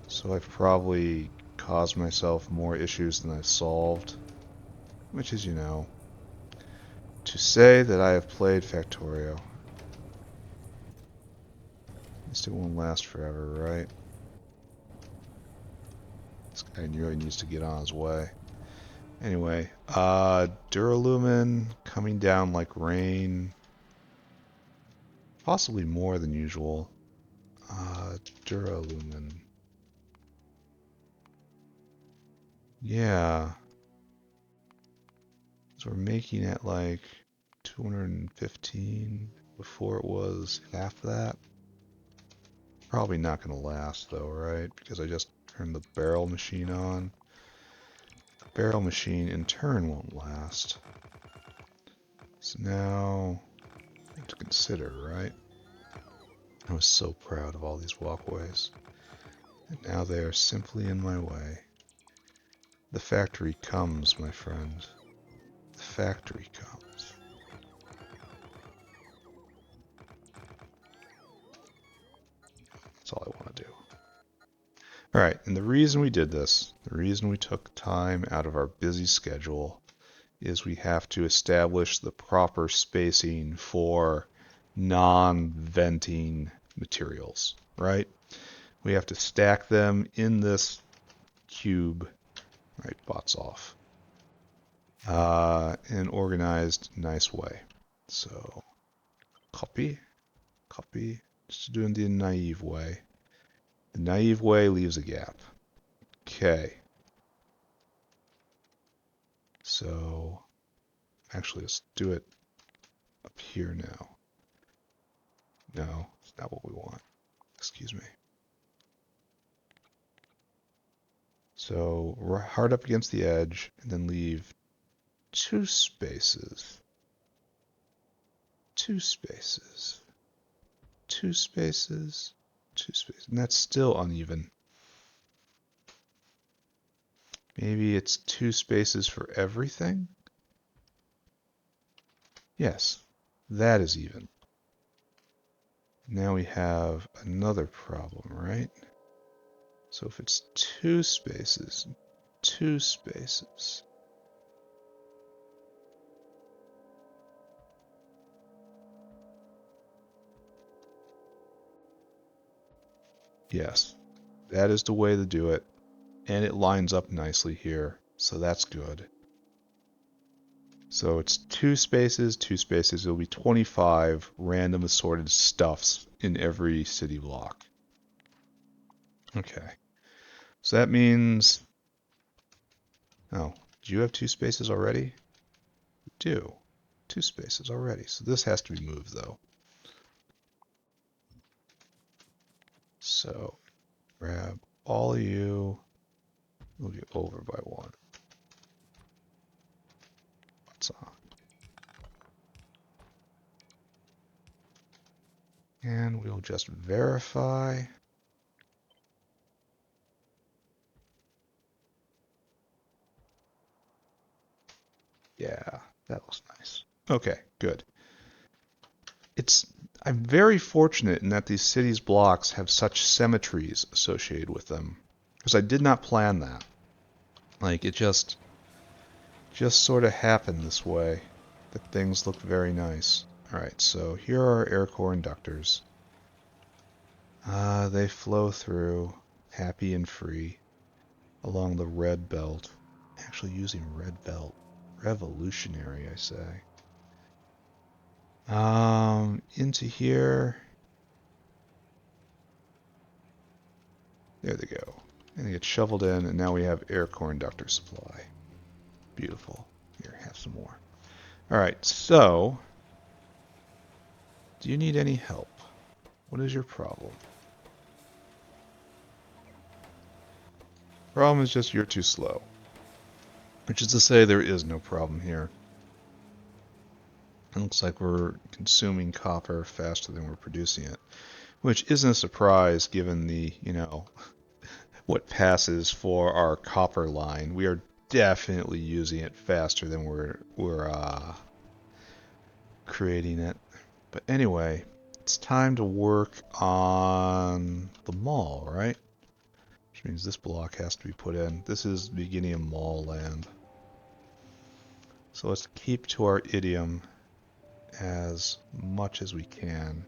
Speaker 1: So I've probably caused myself more issues than I've solved. Which is, you know, to say that I have played Factorio. At least it won't last forever, right? This guy really needs to get on his way. Anyway, duralumin coming down like rain. Possibly more than usual. Duralumin. Yeah. So we're making it like 215 before it was half that. Probably not going to last though, right? Because I just turned the barrel machine on. The barrel machine in turn won't last. So now, I have to consider, right? I was so proud of all these walkways. And now they are simply in my way. The factory comes, my friend. The factory comes. That's all I want to do. Alright, and the reason we did this, the reason we took time out of our busy schedule, is we have to establish the proper spacing for non-venting materials, right? We have to stack them in this cube, right, bots off, in an organized, nice way. So, copy, just doing the naive way. The naive way leaves a gap. Okay. So, actually, let's do it up here now. No, it's not what we want. Excuse me. So, we're hard up against the edge, and then leave two spaces. Two spaces. Two spaces. Two spaces. And that's still uneven. Maybe it's two spaces for everything? Yes, that is even. Now we have another problem, right? So if it's two spaces, yes, that is the way to do it. And it lines up nicely here, so that's good. So it's 2 spaces, 2 spaces. It'll be 25 random assorted stuffs in every city block. Okay. So that means... Oh, do you have 2 spaces already? You do. 2 spaces already. So this has to be moved, though. So grab all of you. Move you over by 1. What's on? And we'll just verify. Yeah, that looks nice. Okay, good. I'm very fortunate in that these cities blocks have such symmetries associated with them, because I did not plan that. Like, it just sort of happened this way, that things look very nice. Alright, so here are our air core inductors. They flow through, happy and free, along the red belt. Actually using red belt. Revolutionary, I say. Into here. There they go. And they get shoveled in, and now we have air core inductor supply. Beautiful. Here, have some more. Alright, so... do you need any help? What is your problem? Problem is just you're too slow. Which is to say there is no problem here. It looks like we're consuming copper faster than we're producing it. Which isn't a surprise given the, what passes for our copper line. We are definitely using it faster than we're creating it. But anyway, it's time to work on the mall, right? Which means this block has to be put in. This is the beginning of mall land. So let's keep to our idiom as much as we can.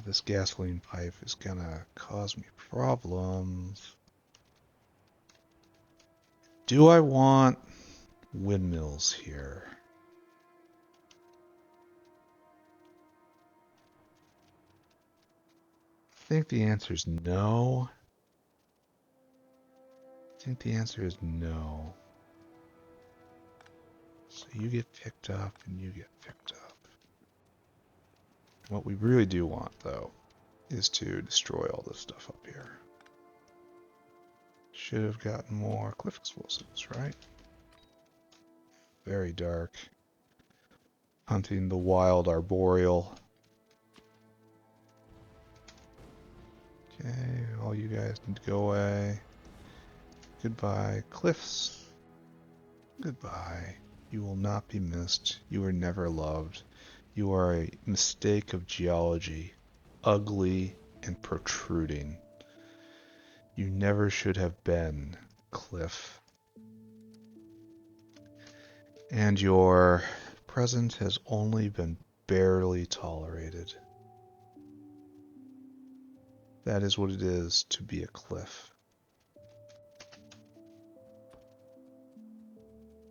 Speaker 1: This gasoline pipe is gonna cause me problems. Do I want windmills here? I think the answer is no. I think the answer is no. So you get picked up and you get picked up. What we really do want, though, is to destroy all this stuff up here. Should have gotten more cliff explosives, right? Very dark. Hunting the wild arboreal. Okay, all you guys need to go away. Goodbye, cliffs. Goodbye. You will not be missed. You were never loved. You are a mistake of geology, ugly and protruding. You never should have been, cliff. And your presence has only been barely tolerated. That is what it is to be a cliff.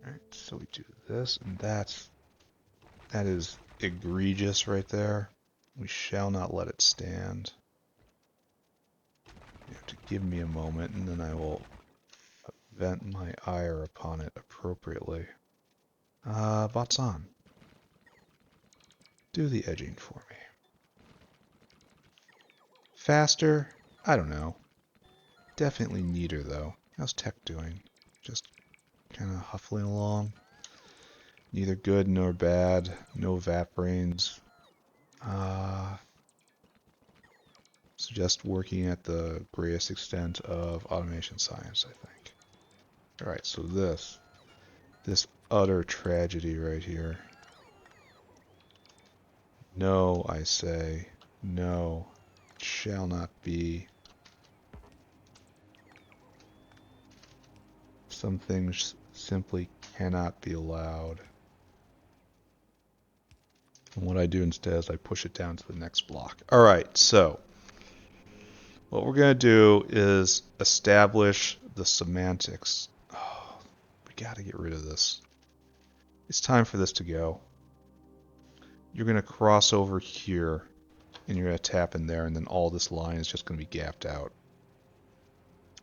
Speaker 1: Alright, so we do this, and that is egregious right there. We shall not let it stand. You have to give me a moment, and then I will vent my ire upon it appropriately. Bots on. Do the edging for me. Faster? I don't know. Definitely neater, though. How's tech doing? Just kind of huffling along. Neither good nor bad. No vap brains. So just working at the greatest extent of automation science, I think. Alright, so this utter tragedy right here. No, I say. No. It shall not be. Some things simply cannot be allowed. And what I do instead is I push it down to the next block. Alright, so what we're going to do is establish the semantics. Oh, we gotta get rid of this. It's time for this to go. You're gonna cross over here, and you're gonna tap in there, and then all this line is just gonna be gapped out.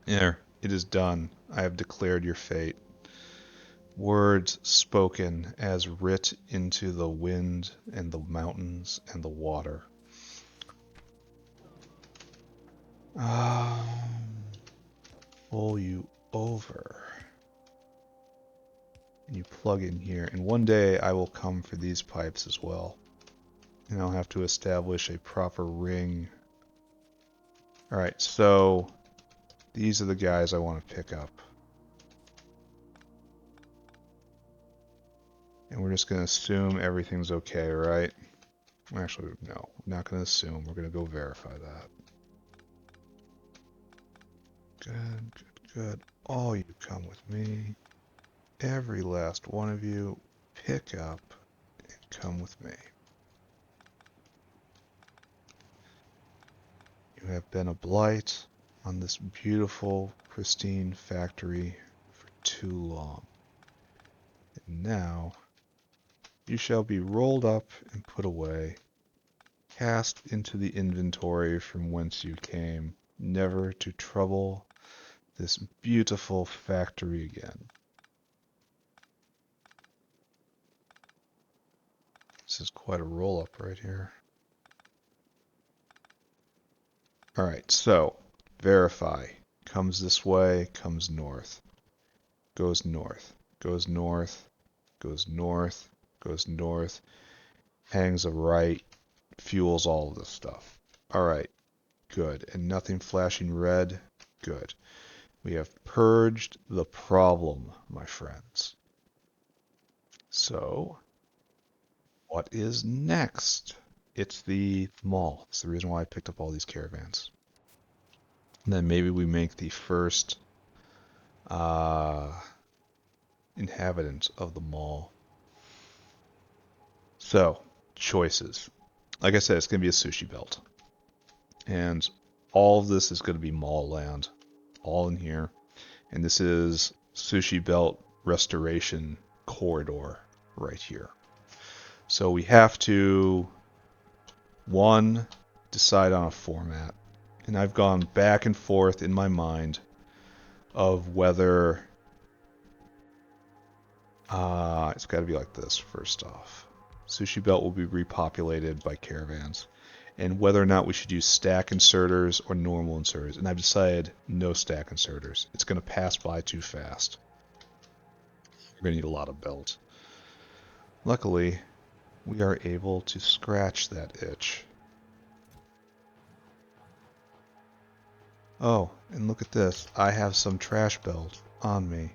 Speaker 1: There, it is done. I have declared your fate. Words spoken as writ into the wind and the mountains and the water. Pull you over. And you plug in here. And one day I will come for these pipes as well. And I'll have to establish a proper ring. Alright, so these are the guys I want to pick up. And we're just going to assume everything's okay, right? Actually, no. We're not going to assume. We're going to go verify that. Good, good, good. All you come with me. Every last one of you pick up and come with me. You have been a blight on this beautiful, pristine factory for too long. And now you shall be rolled up and put away, cast into the inventory from whence you came, never to trouble this beautiful factory again. This is quite a roll-up right here. Alright, so, verify. Comes this way, comes north. Goes north, goes north, goes north, goes north. Hangs a right, fuels all of this stuff. Alright, good. And nothing flashing red, good. We have purged the problem, my friends. So, what is next? It's the mall. It's the reason why I picked up all these caravans. And then maybe we make the first inhabitant of the mall. So, choices. Like I said, it's going to be a sushi belt. And all of this is going to be mall land. All in here. And this is sushi belt restoration corridor right here. So we have to, one, decide on a format. And I've gone back and forth in my mind of whether it's got to be like this first off. Sushi belt will be repopulated by caravans. And whether or not we should use stack inserters or normal inserters. And I've decided no stack inserters. It's going to pass by too fast. We're going to need a lot of belt. Luckily, we are able to scratch that itch. Oh, and look at this. I have some trash belt on me.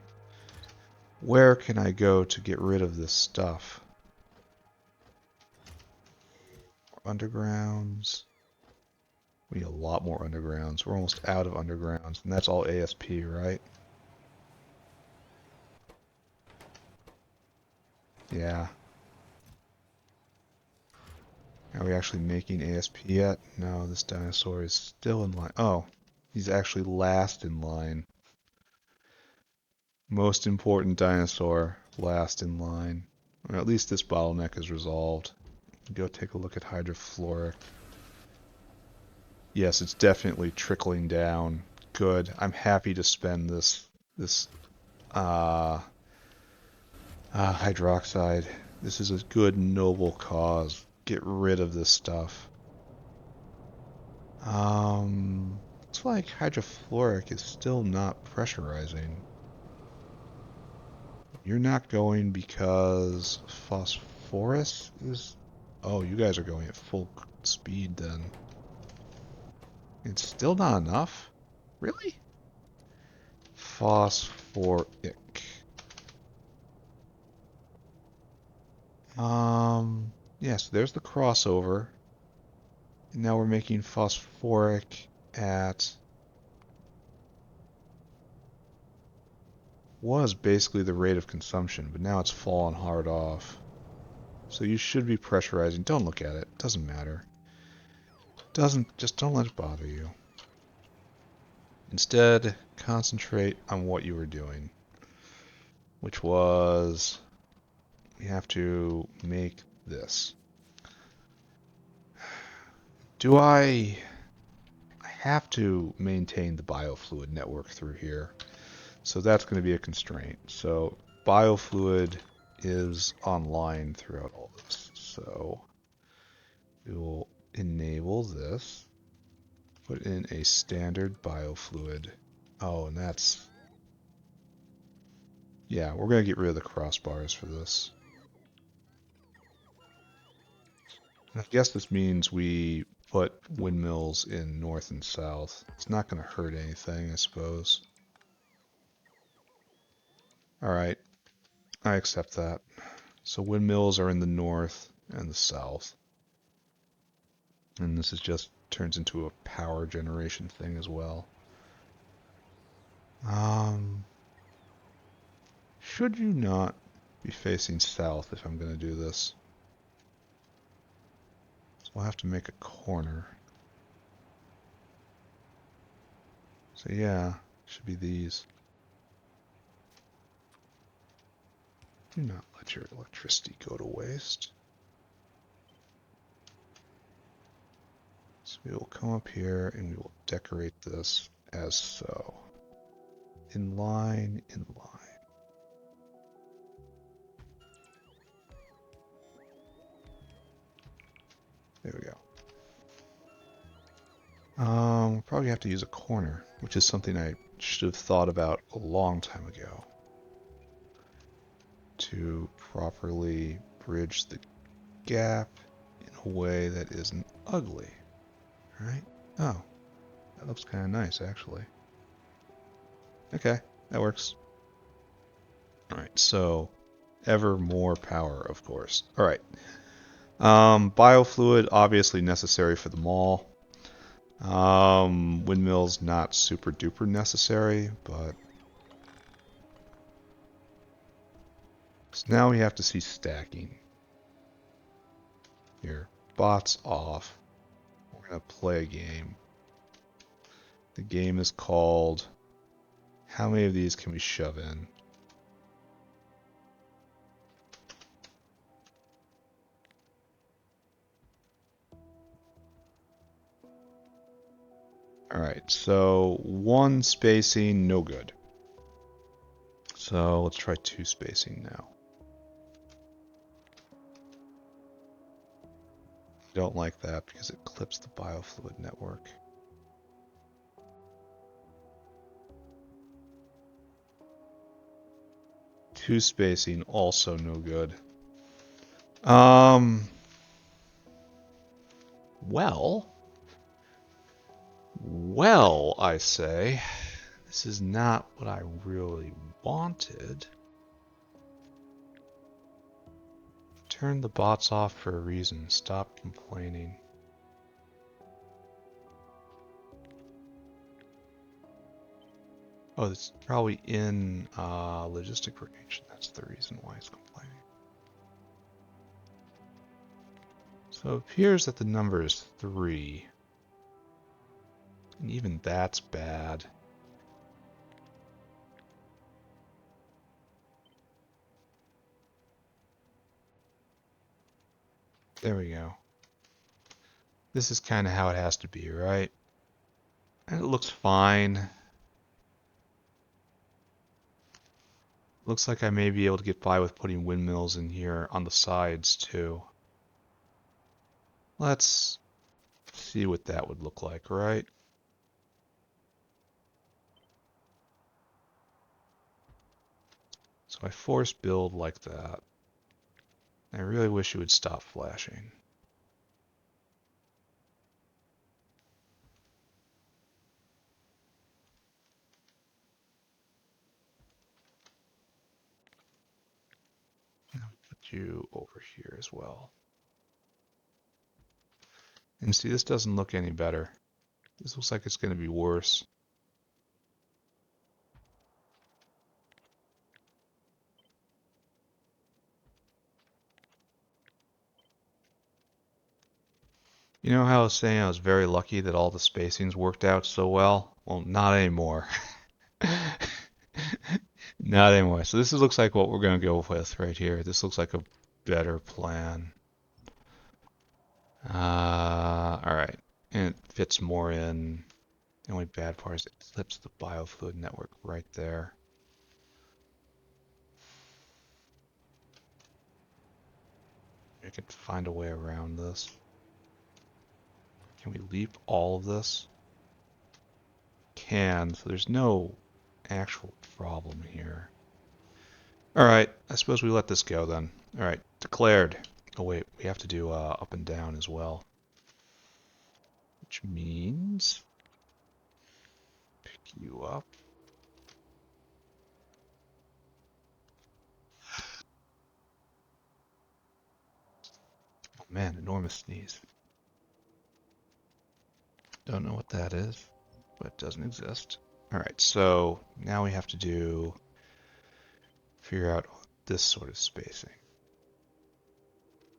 Speaker 1: Where can I go to get rid of this stuff? Undergrounds. We need a lot more undergrounds. We're almost out of undergrounds, and that's all ASP, right? Yeah. Are we actually making ASP yet? No, this dinosaur is still in line. Oh, he's actually last in line. Most important dinosaur, last in line. Or at least this bottleneck is resolved. Go take a look at hydrofluoric. Yes, it's definitely trickling down. Good. I'm happy to spend this hydroxide. This is a good, noble cause. Get rid of this stuff. Looks like hydrofluoric is still not pressurizing. You're not going because phosphorus is... Oh, you guys are going at full speed then. It's still not enough? Really? Phosphoric. Yes, there's the crossover. And now we're making phosphoric at... was basically the rate of consumption, but now it's fallen hard off. So you should be pressurizing. Don't look at it. Doesn't matter. Just don't let it bother you. Instead, concentrate on what you were doing. which was we have to make this. Do I have to maintain the biofluid network through here? So that's going to be a constraint. So biofluid is online throughout all this. So we will enable this, put in a standard biofluid. Oh, and that's, yeah, we're going to get rid of the crossbars for this. And I guess this means we put windmills in north and south. It's not going to hurt anything, I suppose. All right, I accept that. So windmills are in the north and the south. And this is just turns into a power generation thing as well. Should you not be facing south if I'm going to do this? So I'll have to make a corner. So yeah, should be these. Do not let your electricity go to waste. So we will come up here and we will decorate this as so. In line, in line. There we go. We'll probably have to use a corner, which is something I should have thought about a long time ago to properly bridge the gap in a way that isn't ugly. Right? Oh, that looks kind of nice, actually. Okay, that works. Alright, so ever more power, of course. Alright. Biofluid, obviously necessary for the mall. Windmills, not super duper necessary, but... So now we have to see stacking. Here, bots off. We're going to play a game. The game is called... How many of these can we shove in? Alright, so 1 spacing, no good. So let's try 2 spacing now. Don't like that because it clips the biofluid network. Two spacing, also no good. Well, I say, this is not what I really wanted. Turn the bots off for a reason. Stop complaining. Oh, it's probably in logistic range. That's the reason why it's complaining. So it appears that the number is 3. And even that's bad. There we go. This is kind of how it has to be, right? And it looks fine. Looks like I may be able to get by with putting windmills in here on the sides too. Let's see what that would look like, right? So I force build like that. I really wish it would stop flashing. I'll put you over here as well. And see, this doesn't look any better. This looks like it's going to be worse. You know how I was saying I was very lucky that all the spacings worked out so well? Well, not anymore. Not anymore. So looks like what we're going to go with right here. This looks like a better plan. All right. And it fits more in. The only bad part is it clips the biofluid network right there. I could find a way around this. Can we leap all of this? Can, so there's no actual problem here. All right, I suppose we let this go then. All right, declared. Oh wait, we have to do up and down as well. Which means pick you up. Oh man, enormous sneeze. Don't know what that is, but it doesn't exist. All right, so now we have to figure out this sort of spacing.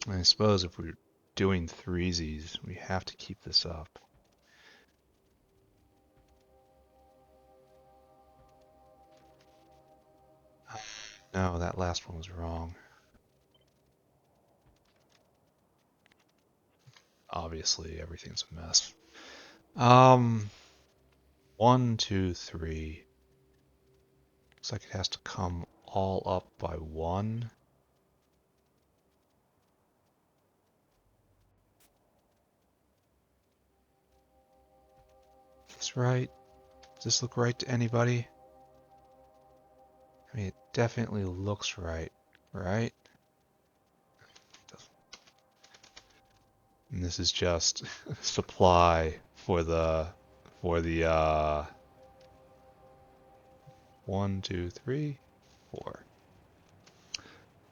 Speaker 1: I suppose if we're doing threesies, we have to keep this up. No, that last one was wrong. Obviously, everything's a mess. 1, 2, 3. Looks like it has to come all up by 1. Is this right? Does this look right to anybody? I mean, it definitely looks right, right? And this is just supply for the 1, 2, 3,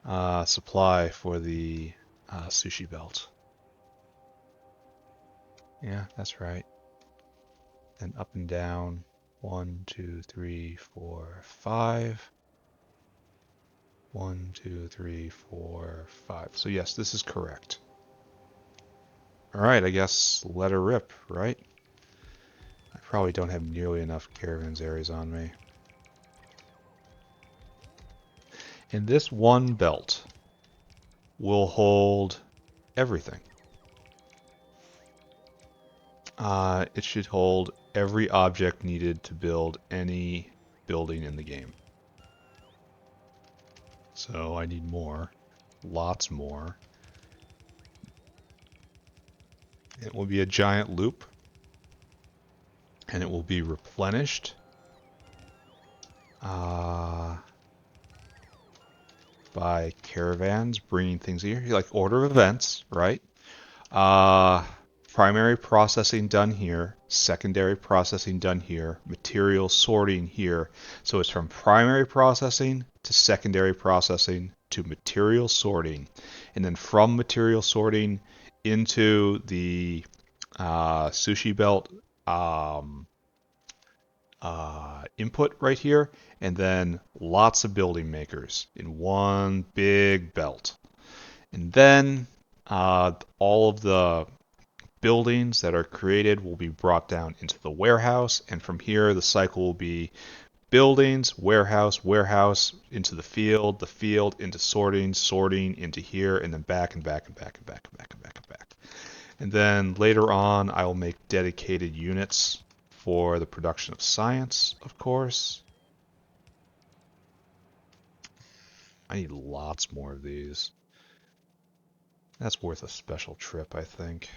Speaker 1: 4. Supply for the sushi belt. Yeah, that's right. Then up and down. 1, 2, 3, 4, 5. 1, 2, 3, 4, 5. So yes, this is correct. All right, I guess let her rip, right? I probably don't have nearly enough caravanserais on me. And this one belt will hold everything. It should hold every object needed to build any building in the game. So I need more, lots more. It will be a giant loop, and it will be replenished by caravans bringing things here, like order of events, right? Primary processing done here, secondary processing done here, material sorting here. So it's from primary processing to secondary processing to material sorting, and then from material sorting into the sushi belt input right here, and then lots of building makers in one big belt. And then all of the buildings that are created will be brought down into the warehouse, and from here the cycle will be buildings, warehouse, warehouse, into the field into sorting, sorting into here, and then back and back and back and back and back and back and back. And then later on I will make dedicated units for the production of science, of course. I need lots more of these. That's worth a special trip, I think.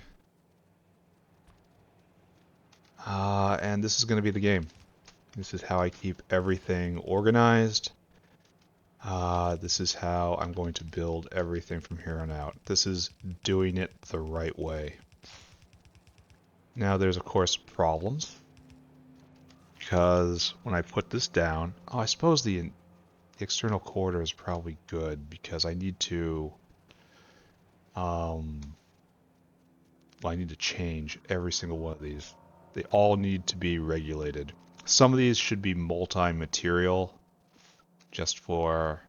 Speaker 1: And this is going to be the game. This is how I keep everything organized. This is how I'm going to build everything from here on out. This is doing it the right way. Now there's of course problems, because when I put this down, I suppose the external corridor is probably good, because I need to change every single one of these. They all need to be regulated. Some of these should be multi-material, just for,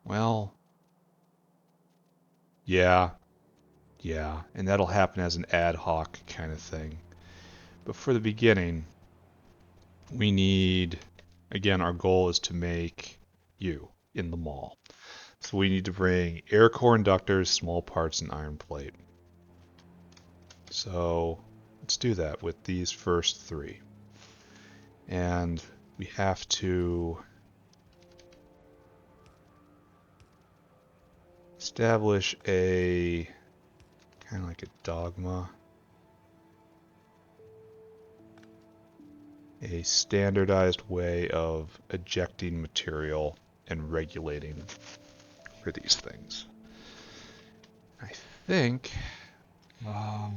Speaker 1: well, yeah, and that'll happen as an ad hoc kind of thing. But for the beginning, we need, again, our goal is to make you in the mall. So we need to bring air core inductors, small parts, and iron plate. So let's do that with these first three. And we have to establish a kind of like a dogma, a standardized way of ejecting material and regulating for these things. I think it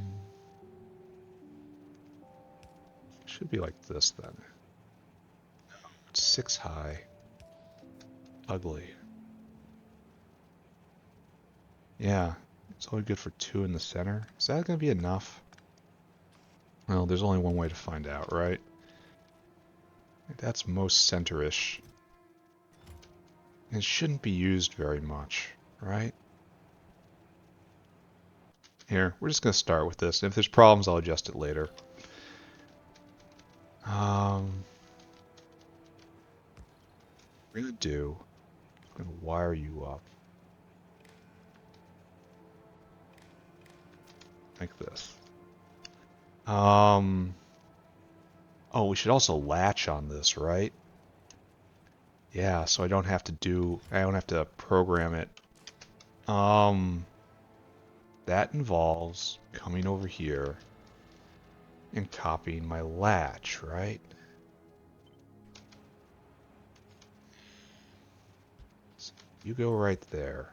Speaker 1: should be like this then. It's 6 high. Ugly. Yeah, it's only good for 2 in the center. Is that going to be enough? Well, there's only one way to find out, right? That's most center-ish. It shouldn't be used very much, right? Here, we're just going to start with this. If there's problems, I'll adjust it later. We're going to do, I'm going to wire you up. Like this. Oh, we should also latch on this, right? Yeah, so I don't have to program it. That involves coming over here and copying my latch, right? So you go right there.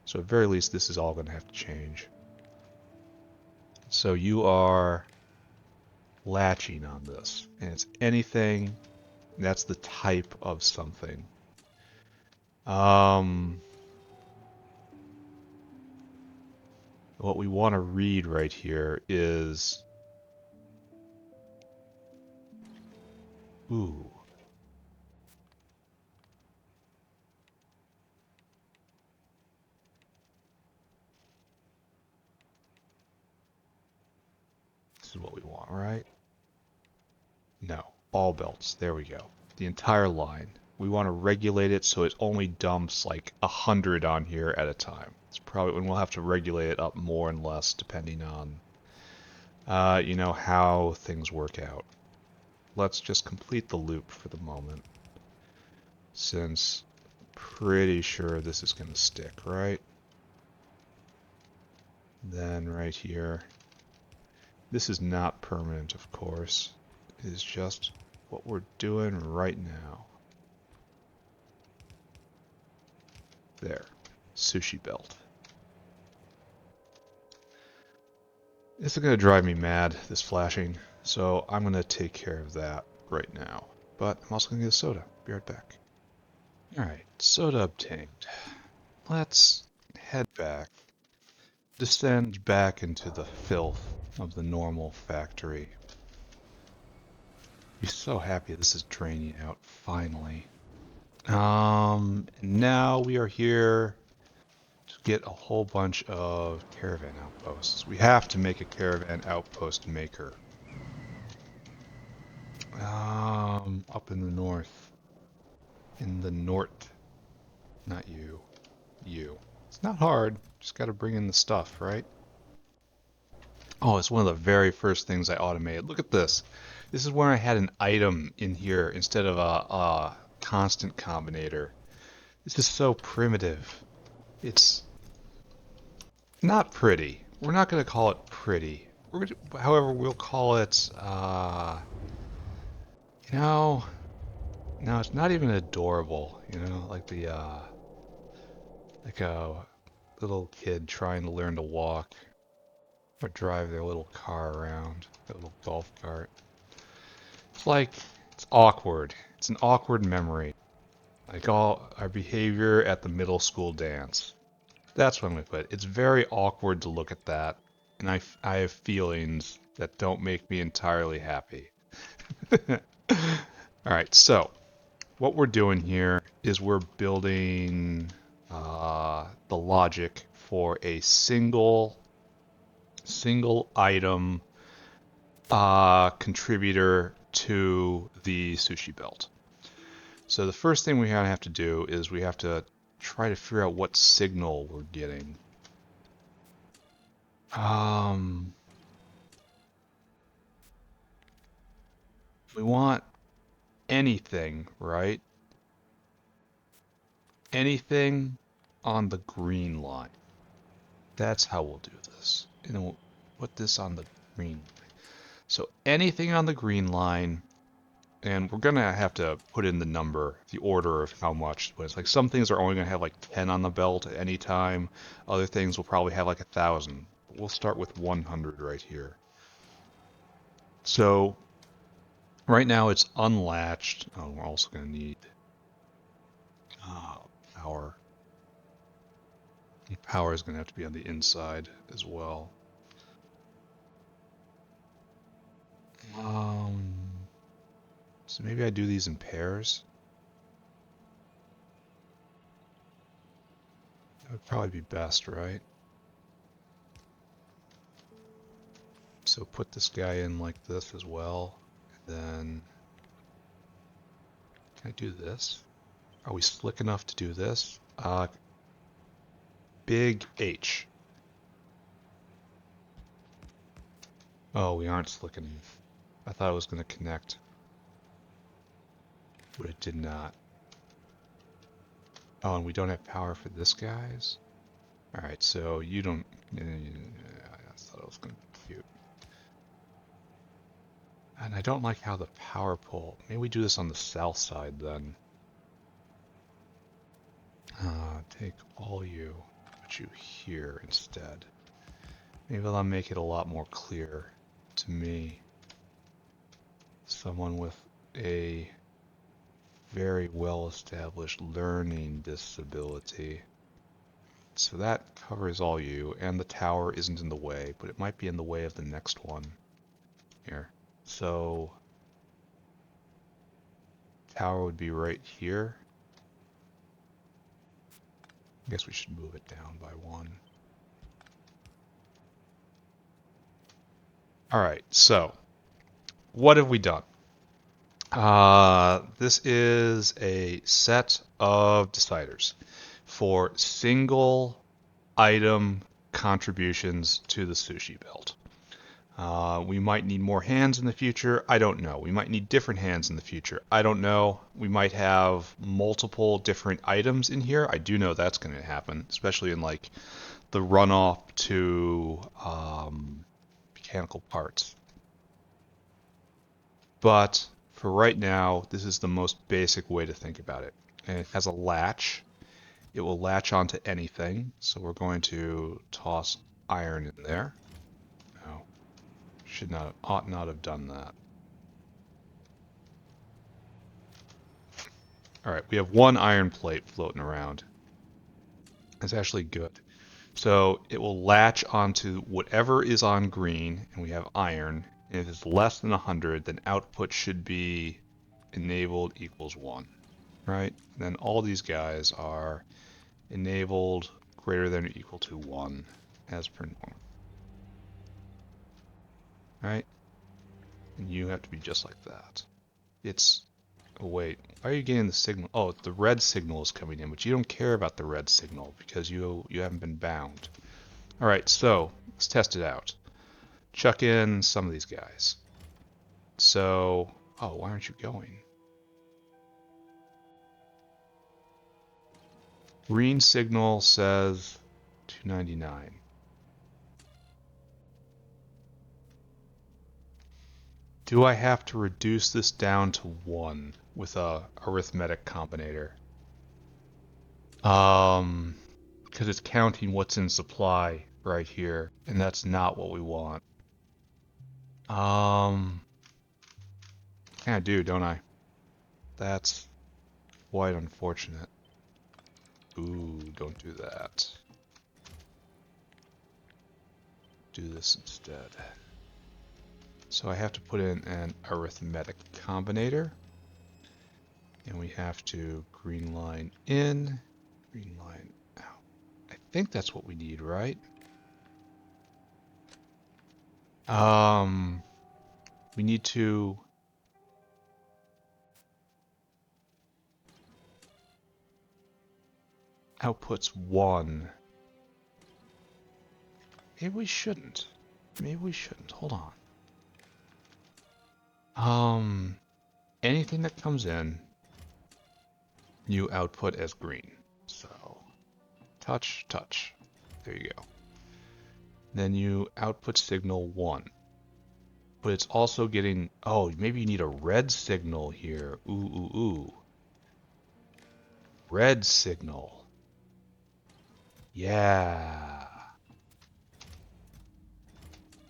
Speaker 1: So at very least, this is all going to have to change. So you are latching on this, and it's anything, that's the type of something. What we want to read right here is, ooh. This is what we want, right? No, all belts, there we go. The entire line. We want to regulate it so it only dumps like 100 on here at a time. It's probably when we'll have to regulate it up more and less depending on, you know, how things work out. Let's just complete the loop for the moment, since I'm pretty sure this is going to stick, right? Then right here, this is not permanent, of course. It is just what we're doing right now. There, sushi belt. This is going to drive me mad, this flashing, so I'm going to take care of that right now. But I'm also going to get a soda. Be right back. Alright, soda obtained. Let's head back. Descend back into the filth of the normal factory. Be so happy this is draining out, finally. Now we are here to get a whole bunch of caravan outposts. We have to make a caravan outpost maker. Up in the north. In the north. Not you. You. It's not hard. Just gotta bring in the stuff, right? Oh, it's one of the very first things I automated. Look at this. This is where I had an item in here instead of a constant combinator. This is so primitive. It's not pretty. We're not going to call it pretty. However, we'll call it, you know, no, it's not even adorable. You know, like like a little kid trying to learn to walk or drive their little car around, their little golf cart. It's like, it's awkward. It's an awkward memory. Like all our behavior at the middle school dance. That's what I'm going to put. It's very awkward to look at that, and I have feelings that don't make me entirely happy. Alright, so what we're doing here is we're building the logic for a single item contributor to the sushi belt. So the first thing we have to do is we have to try to figure out what signal we're getting. We want anything, right? Anything on the green line. That's how we'll do this. And then we'll put this on the green line. So anything on the green line, and we're gonna have to put in the number, the order of how much. But it's like some things are only gonna have like 10 on the belt at any time. Other things will probably have like 1,000. We'll start with 100 right here. So right now it's unlatched. Oh, we're also gonna need power. Power is gonna have to be on the inside as well. So maybe I do these in pairs. That would probably be best, right? So put this guy in like this as well. And then, can I do this? Are we slick enough to do this? Big H. Oh, we aren't slick enough. I thought it was going to connect, but it did not. Oh, and we don't have power for this guy's? Alright, so you don't... I thought it was going to be cute. And I don't like how the power pole... Maybe we do this on the south side then. Take all you, put you here instead. Maybe that'll make it a lot more clear to me. Someone with a very well-established learning disability. So that covers all you, and the tower isn't in the way, but it might be in the way of the next one. Here. So, tower would be right here. I guess we should move it down by one. Alright, so, what have we done? This is a set of deciders for single item contributions to the sushi belt. We might need more hands in the future. I don't know. We might need different hands in the future. I don't know. We might have multiple different items in here. I do know that's going to happen, especially in like the runoff to mechanical parts. But for right now, this is the most basic way to think about it. And it has a latch. It will latch onto anything. So we're going to toss iron in there. No, ought not have done that. All right, we have one iron plate floating around. That's actually good. So it will latch onto whatever is on green, and we have iron. And if it's less than 100, then output should be enabled equals 1, right? And then all these guys are enabled greater than or equal to 1 as per normal. Right? And you have to be just like that. It's... Oh wait, why are you getting the signal? Oh, the red signal is coming in, but you don't care about the red signal because you haven't been bound. Alright, so let's test it out. Chuck in some of these guys. So, oh, why aren't you going? Green signal says 299. Do I have to reduce this down to 1 with a arithmetic combinator? Because it's counting what's in supply right here, and that's not what we want. I do, don't I? That's quite unfortunate. Ooh, don't do that. Do this instead. So I have to put in an arithmetic combinator. And we have to green line in, green line out. I think that's what we need, right? We need to... outputs 1. Maybe we shouldn't. Maybe we shouldn't. Hold on. Anything that comes in, you output as green. So, touch, touch. There you go. Then you output signal 1. But it's also getting... Oh, maybe you need a red signal here. Ooh, ooh, ooh. Red signal. Yeah.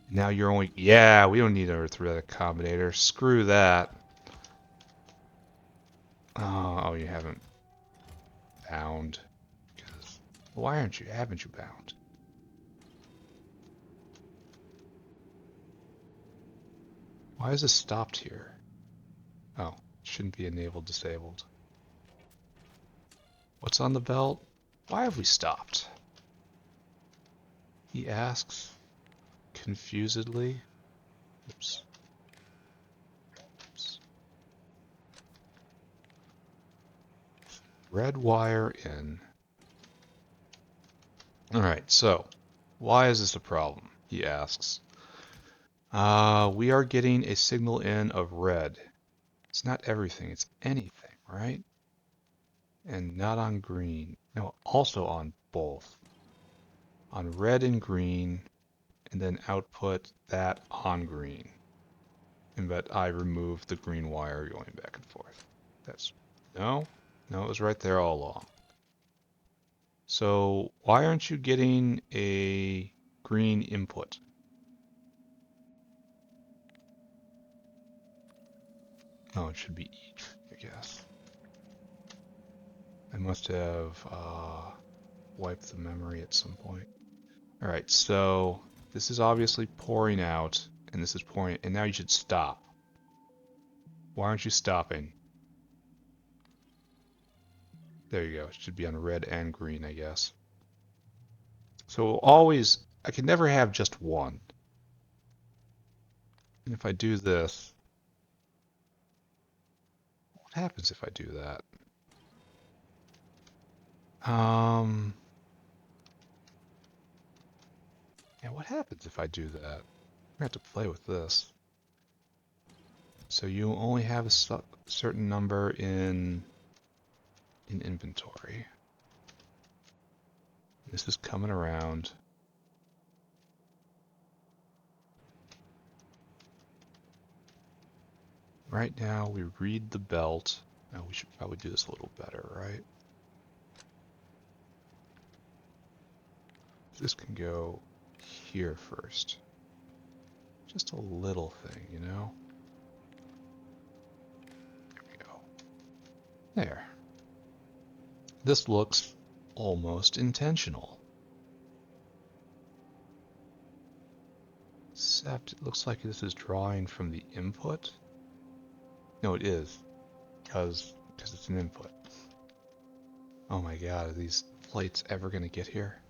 Speaker 1: Now you're only... Yeah, we don't need an arithmetic combinator. Screw that. Oh, you haven't bound. Why haven't you bound? Why is this stopped here? Oh, shouldn't be enabled, disabled. What's on the belt? Why have we stopped? He asks confusedly. Oops. Oops. Red wire in. Alright, so why is this a problem? He asks. We are getting a signal in of red. It's not everything, it's anything, right? And not on green. No, also on both. On red and green, and then output that on green. And but I removed the green wire going back and forth. That's... No, it was right there all along. So why aren't you getting a green input? Oh, it should be each, I guess. I must have wiped the memory at some point. Alright, so this is obviously pouring out, and this is pouring, and now you should stop. Why aren't you stopping? There you go. It should be on red and green, I guess. So always, I can never have just one. And if I do this, what happens if I do that? Yeah, what happens if I do that? I'm gonna have to play with this. So you only have a certain number in inventory. This is coming around. Right now we read the belt. Now we should probably do this a little better, right? This can go here first. Just a little thing, you know? There we go. There. This looks almost intentional. Except it looks like this is drawing from the input. No, it is. Because it's an input. Oh my god, are these plates ever going to get here?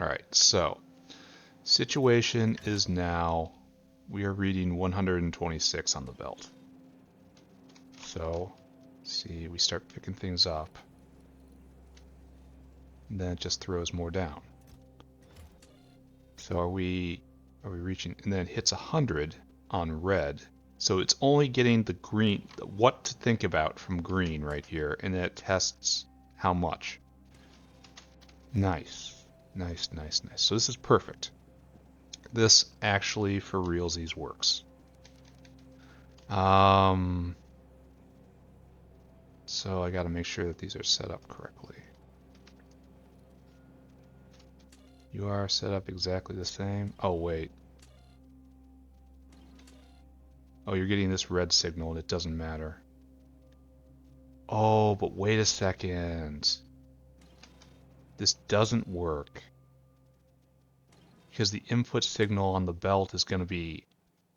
Speaker 1: Alright, so situation is now we are reading 126 on the belt. So, see, we start picking things up. And then it just throws more down. So are we reaching, and then it hits 100 on red. So it's only getting the green, what to think about from green right here, and then it tests how much. Nice. Nice, nice, nice. So this is perfect. This actually, for realsies, works. So I gotta make sure that these are set up correctly. You are set up exactly the same. Oh, wait. Oh, you're getting this red signal and it doesn't matter. Oh, but wait a second. This doesn't work. Because the input signal on the belt is going to be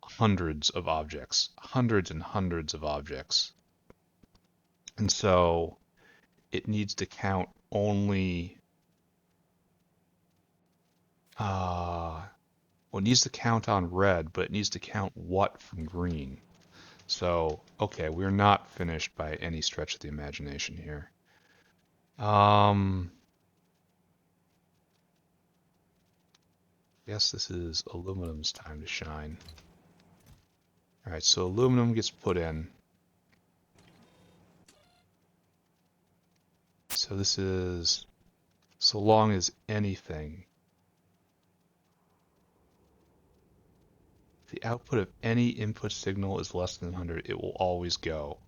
Speaker 1: hundreds of objects. Hundreds and hundreds of objects. And so it needs to count only... well, it needs to count on red, but it needs to count what from green. So, okay, we're not finished by any stretch of the imagination here. Guess this is aluminum's time to shine. Alright, so aluminum gets put in. So this is so long as anything. If the output of any input signal is less than 100, it will always go.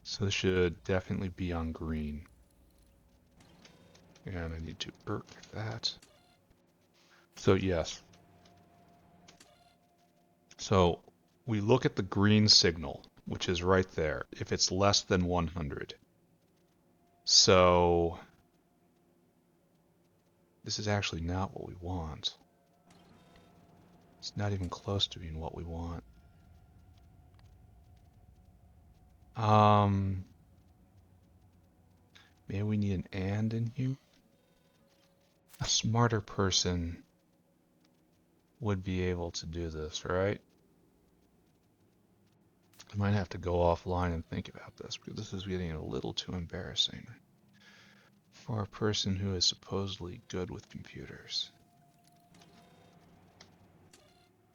Speaker 1: So this should definitely be on green. And I need to erk that. So yes. So we look at the green signal, which is right there, if it's less than 100. So this is actually not what we want. It's not even close to being what we want. Maybe we need an and in here. A smarter person would be able to do this, right? I might have to go offline and think about this because this is getting a little too embarrassing for a person who is supposedly good with computers.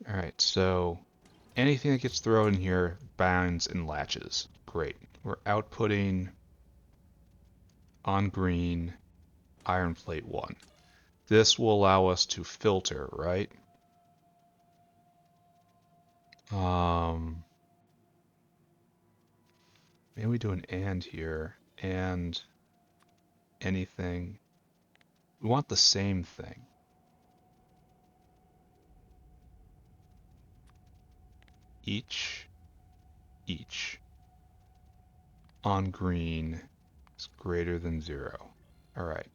Speaker 1: Alright, so anything that gets thrown in here binds and latches. Great. We're outputting on green iron plate 1. This will allow us to filter, right? Maybe we do an and here, and anything. We want the same thing. Each on green is greater than 0. Alright,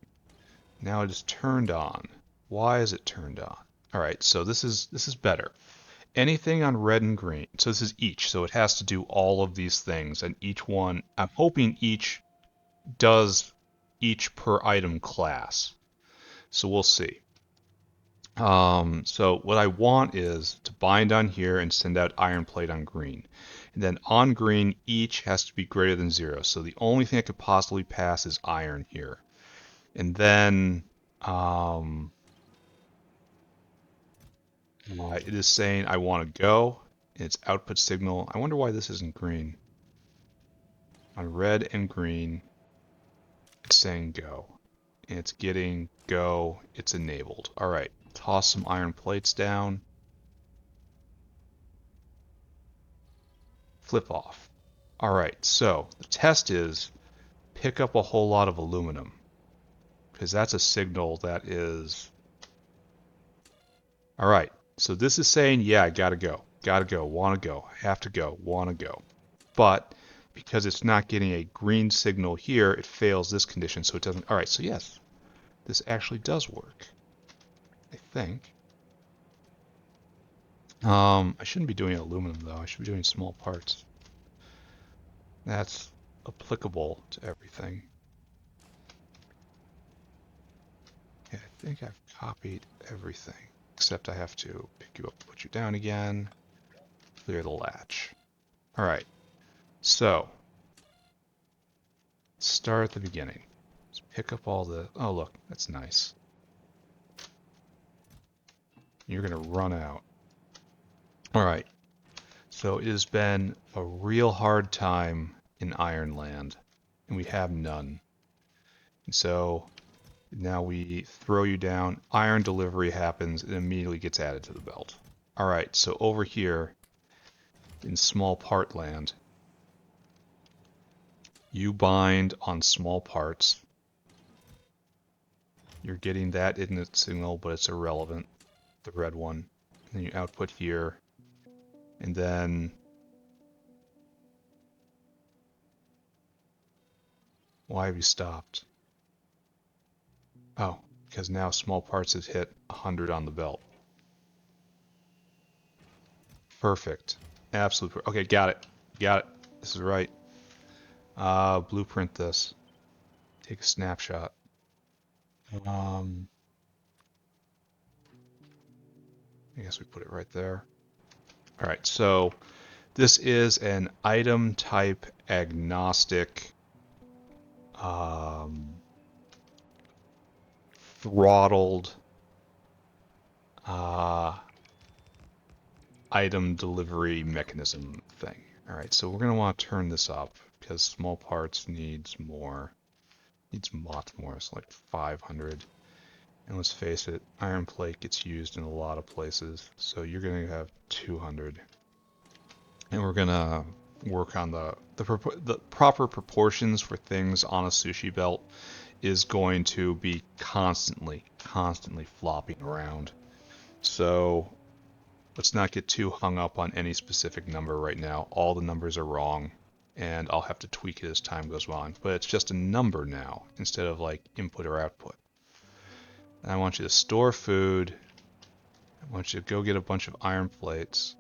Speaker 1: now it is turned on. Why is it turned on? Alright, so this is better. Anything on red and green, so this is each, so it has to do all of these things, and each one, I'm hoping each does each per item class. So we'll see. So what I want is to bind on here and send out iron plate on green. And then on green, each has to be greater than 0. So the only thing that could possibly pass is iron here. And then it is saying I want to go. And its output signal. I wonder why this isn't green. On red and green, it's saying go. And it's getting go. It's enabled. All right. Toss some iron plates down. Flip off. All right. So the test is pick up a whole lot of aluminum, because that's a signal that is... All right, so this is saying, yeah, I gotta go, wanna go, have to go, wanna go. But because it's not getting a green signal here, it fails this condition, so it doesn't... All right, so yes, this actually does work, I think. I shouldn't be doing aluminum, though. I should be doing small parts. That's applicable to everything. Yeah, I think I've copied everything, except I have to pick you up, put you down again, clear the latch. All right, so start at the beginning. Just pick up all the... Oh, look, that's nice. You're gonna run out. All right, so it has been a real hard time in Ironland, and we have none. And so now we throw you down, iron delivery happens, it immediately gets added to the belt. All right, so over here in small part land, you bind on small parts. You're getting that init signal, but it's irrelevant, the red one. And then you output here, and then why have you stopped? Oh, because now small parts has hit 100 on the belt. Perfect. Absolutely. Okay, got it. Got it. This is right. Blueprint this. Take a snapshot. I guess we put it right there. All right, so this is an item type agnostic throttled item delivery mechanism thing. All right, so we're going to want to turn this up because small parts needs more. Needs lots more. It's like 500. And let's face it, iron plate gets used in a lot of places. So you're going to have 200. And we're going to work on the proper proportions for things on a sushi belt is going to be constantly flopping around. So let's not get too hung up on any specific number right now. All the numbers are wrong, and I'll have to tweak it as time goes on. But it's just a number now, instead of like input or output. And I want you to store food. I want you to go get a bunch of iron plates.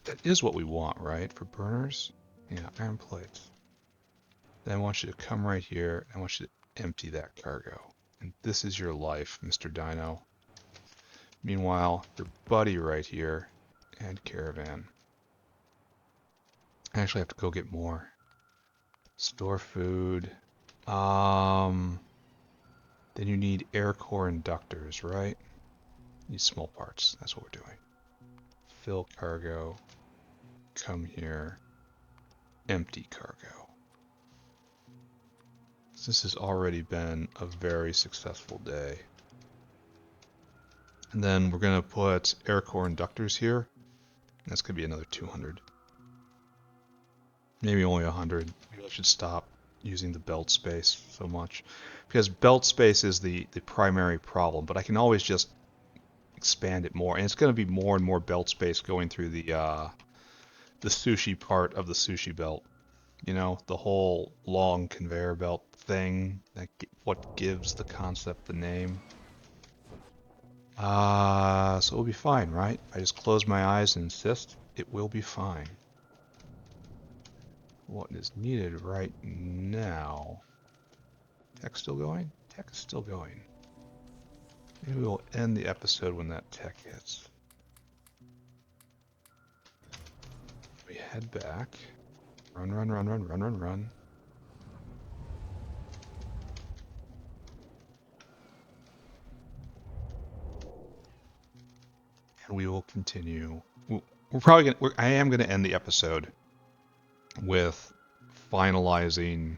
Speaker 1: That is what we want, right? For burners? Yeah, iron plates. Then I want you to come right here. I want you to empty that cargo. And this is your life, Mr. Dino. Meanwhile, your buddy right here, and caravan. I actually have to go get more. Store food. Then you need air core inductors, right? You need small parts. That's what we're doing. Fill cargo. Come here. Empty cargo. This has already been a very successful day. And then we're going to put air core inductors here. That's going to be another 200. Maybe only 100. Maybe I should stop using the belt space so much. Because belt space is the primary problem, but I can always just expand it more. And it's going to be more and more belt space going through the sushi part of the sushi belt. You know, the whole long conveyor belt thing. What gives the concept the name. So it'll be fine, right? I just close my eyes and insist it will be fine. What is needed right now? Tech still going? Tech is still going. Maybe we'll end the episode when that tech hits. We head back. Run, run, run, run, run, run, run. And we will continue. We're probably gonna. I am gonna end the episode with finalizing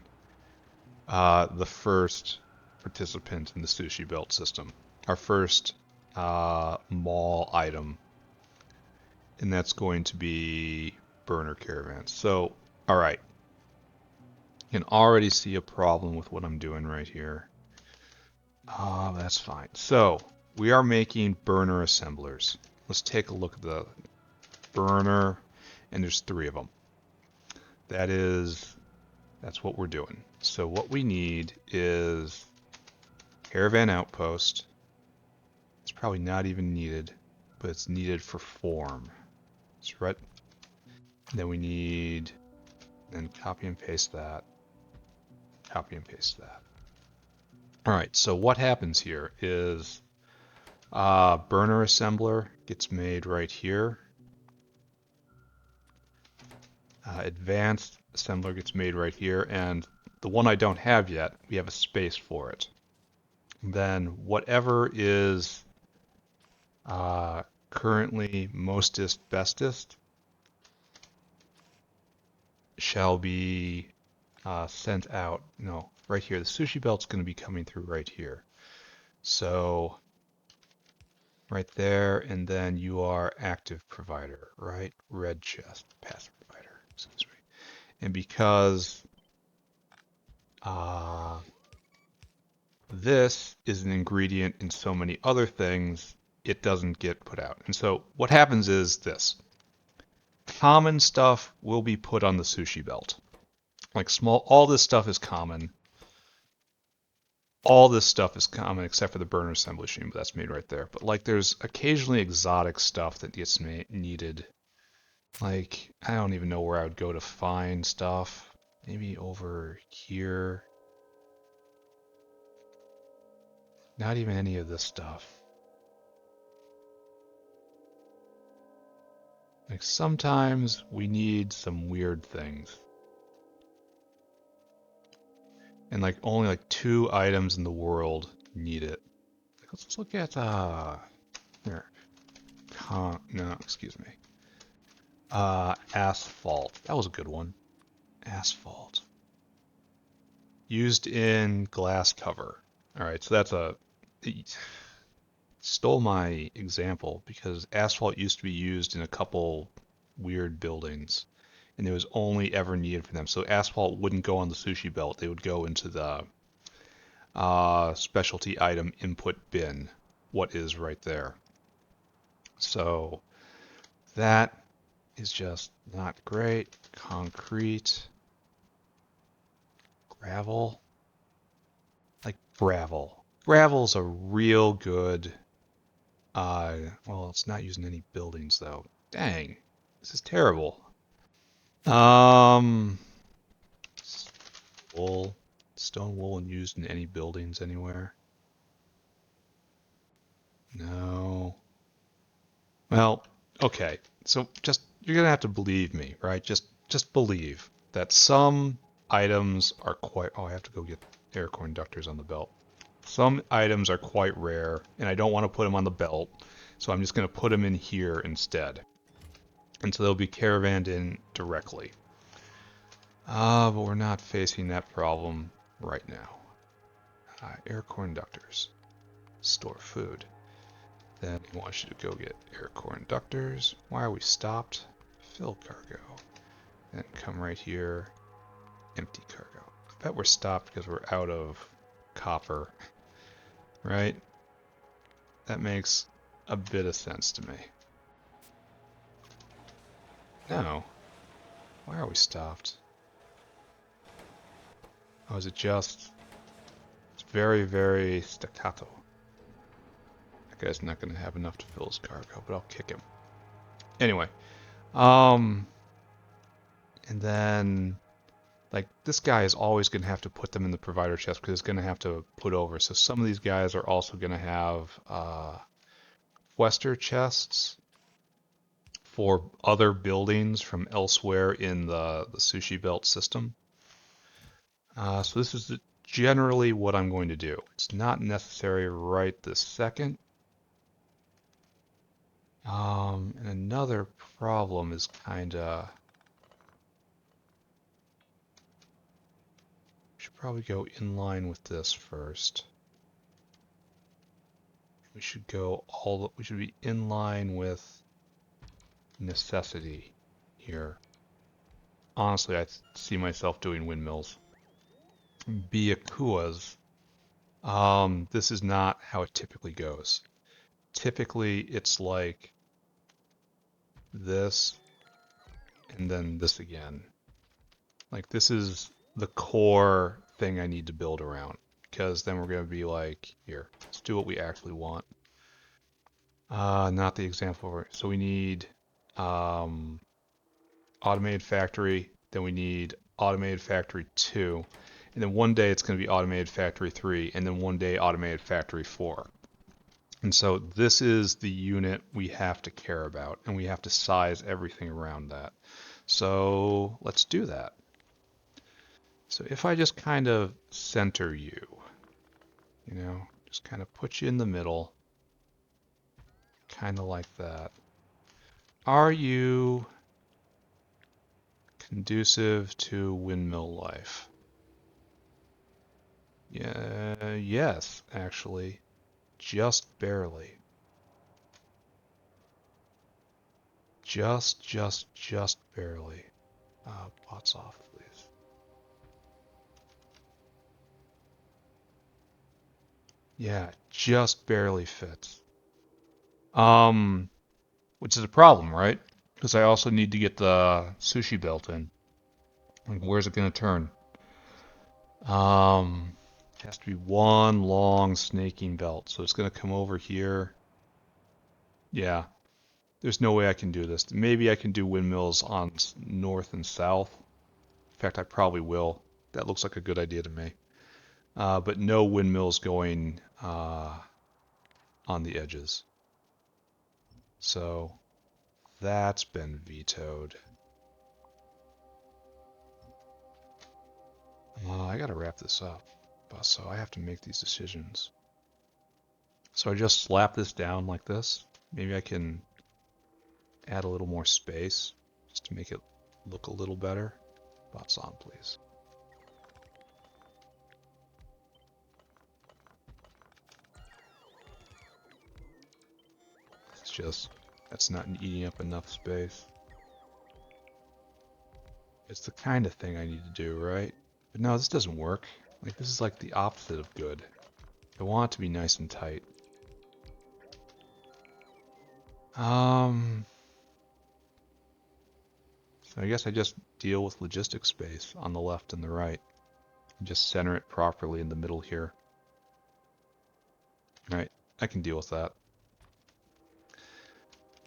Speaker 1: the first participant in the sushi belt system. Our first mall item, and that's going to be burner caravans. So, all right, you can already see a problem with what I'm doing right here. That's fine. So we are making burner assemblers. Let's take a look at the burner, and there's 3 of them. That's what we're doing. So what we need is caravan outpost. It's probably not even needed, but it's needed for form. It's right. Then we need, then copy and paste that. Copy and paste that. All right. So what happens here is burner assembler gets made right here. Advanced assembler gets made right here, and the one I don't have yet, we have a space for it. Then whatever is currently mostest bestest shall be sent out. No, right here. The sushi belt's going to be coming through right here. So right there, and then you are active provider, right? Red chest, passive provider. Excuse me. And because this is an ingredient in so many other things, it doesn't get put out. And so what happens is this. Common stuff will be put on the sushi belt. Like all this stuff is common. All this stuff is common except for the burner assembly machine, but that's made right there. But like there's occasionally exotic stuff that gets needed. Like, I don't even know where I would go to find stuff. Maybe over here. Not even any of this stuff. Like sometimes we need some weird things. And like only like 2 items in the world need it. Let's look at here. No, excuse me. Asphalt. That was a good one. Asphalt. Used in glass cover. Alright, so that's it stole my example because asphalt used to be used in a couple weird buildings and it was only ever needed for them. So asphalt wouldn't go on the sushi belt. They would go into the specialty item input bin, what is right there. So that is just not great. Concrete. Gravel. Like gravel. Gravel's a real good, well, it's not using any buildings though. Dang, this is terrible. Um, wool. Stone wool and used in any buildings anywhere? No. Well, okay. So just you're gonna have to believe me, right? Just believe that some items are quite. Oh, I have to go get air core inductors on the belt. Some items are quite rare, and I don't want to put them on the belt, so I'm just gonna put them in here instead, and so they'll be caravanned in directly. But we're not facing that problem right now. Air core inductors. Store food. Then he wants you to go get air core inductors. Why are we stopped? Fill cargo. Then come right here, empty cargo. I bet we're stopped because we're out of copper, right? That makes a bit of sense to me. No. Why are we stopped? Oh, is it just... It's very, very staccato. That guy's not going to have enough to fill his cargo, but I'll kick him. Anyway, and then, like, this guy is always going to have to put them in the provider chest because it's going to have to put over. So some of these guys are also going to have Wester chests for other buildings from elsewhere in the Sushi Belt system. So this is generally what I'm going to do. It's not necessary right this second. And another problem is kind of... We should probably go in line with this first. We should go we should be in line with necessity here. Honestly, I see myself doing windmills. Byakuas. This is not how it typically goes. Typically, it's like this, and then this again. Like, this is the core thing I need to build around, because then we're going to be like, here, let's do what we actually want. Not the example. So we need automated factory, then we need automated factory 2, and then one day it's going to be automated factory 3, and then one day automated factory 4. And so this is the unit we have to care about, and we have to size everything around that. So let's do that. So if I just kind of center you, just kind of put you in the middle, kind of like that. Are you conducive to windmill life? Yeah, yes, actually. Just barely. Just barely. Pots off, please. Yeah, just barely fits. Which is a problem, right? Because I also need to get the sushi belt in. Like, where's it gonna turn? It has to be one long snaking belt. So it's gonna come over here. Yeah, there's no way I can do this. Maybe I can do windmills on north and south. In fact, I probably will. That looks like a good idea to me. But no windmills going on the edges. So that's been vetoed. I I gotta wrap this up. So I have to make these decisions. So I just slap this down like this. Maybe I can add a little more space just to make it look a little better. Bots on, please. It's just, that's not eating up enough space. It's the kind of thing I need to do, right? But no, this doesn't work. Like, this is like the opposite of good. I want it to be nice and tight. So I guess I just deal with logistic space on the left and the right. And just center it properly in the middle here. Alright, I can deal with that.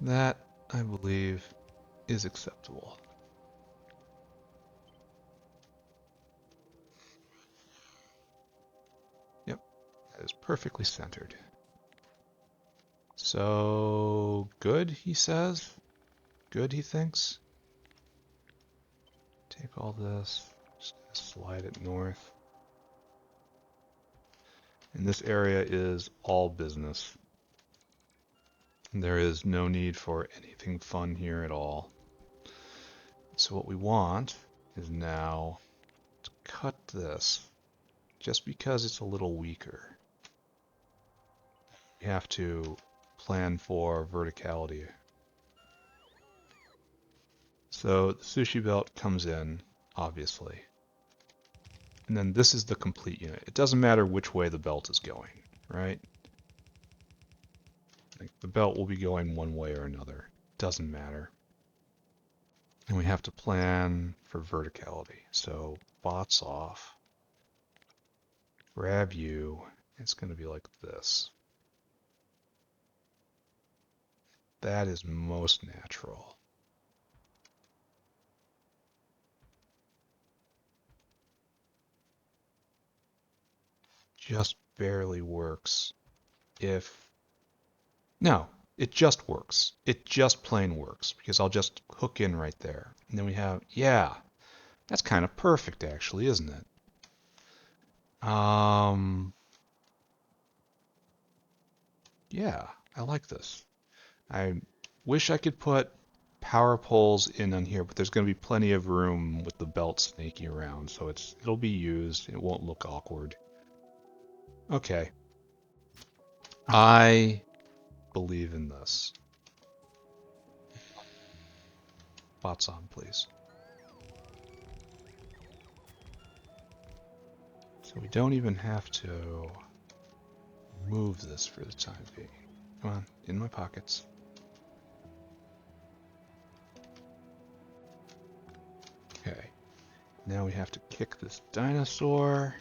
Speaker 1: That, I believe, is acceptable. Yep, that is perfectly centered. So, good, he says. Good, he thinks. Take all this, just gonna slide it north. And this area is all business. There is no need for anything fun here at all. So what we want is now to cut this, just because it's a little weaker. You have to plan for verticality. So the sushi belt comes in, obviously. And then this is the complete unit. It doesn't matter which way the belt is going, right? Like the belt will be going one way or another. Doesn't matter. And we have to plan for verticality. So bots off. Grab you. It's going to be like this. That is most natural. Just barely works if... No, it just works. It just plain works because I'll just hook in right there. And then we have... Yeah, that's kind of perfect actually, isn't it? Yeah, I like this. I wish I could put power poles in on here, but there's going to be plenty of room with the belt snaking around, so it'll be used. It won't look awkward. Okay. I believe in this. Bots on, please. So we don't even have to move this for the time being. Come on, in my pockets. Okay. Now we have to kick this dinosaur.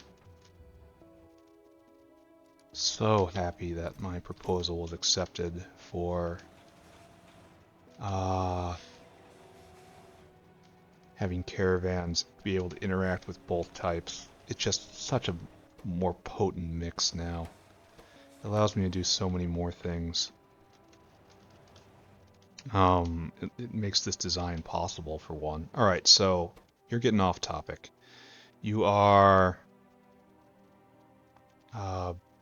Speaker 1: So happy that my proposal was accepted for having caravans be able to interact with both types. It's just such a more potent mix now. It allows me to do so many more things. It makes this design possible for one. Alright, so you're getting off topic. You are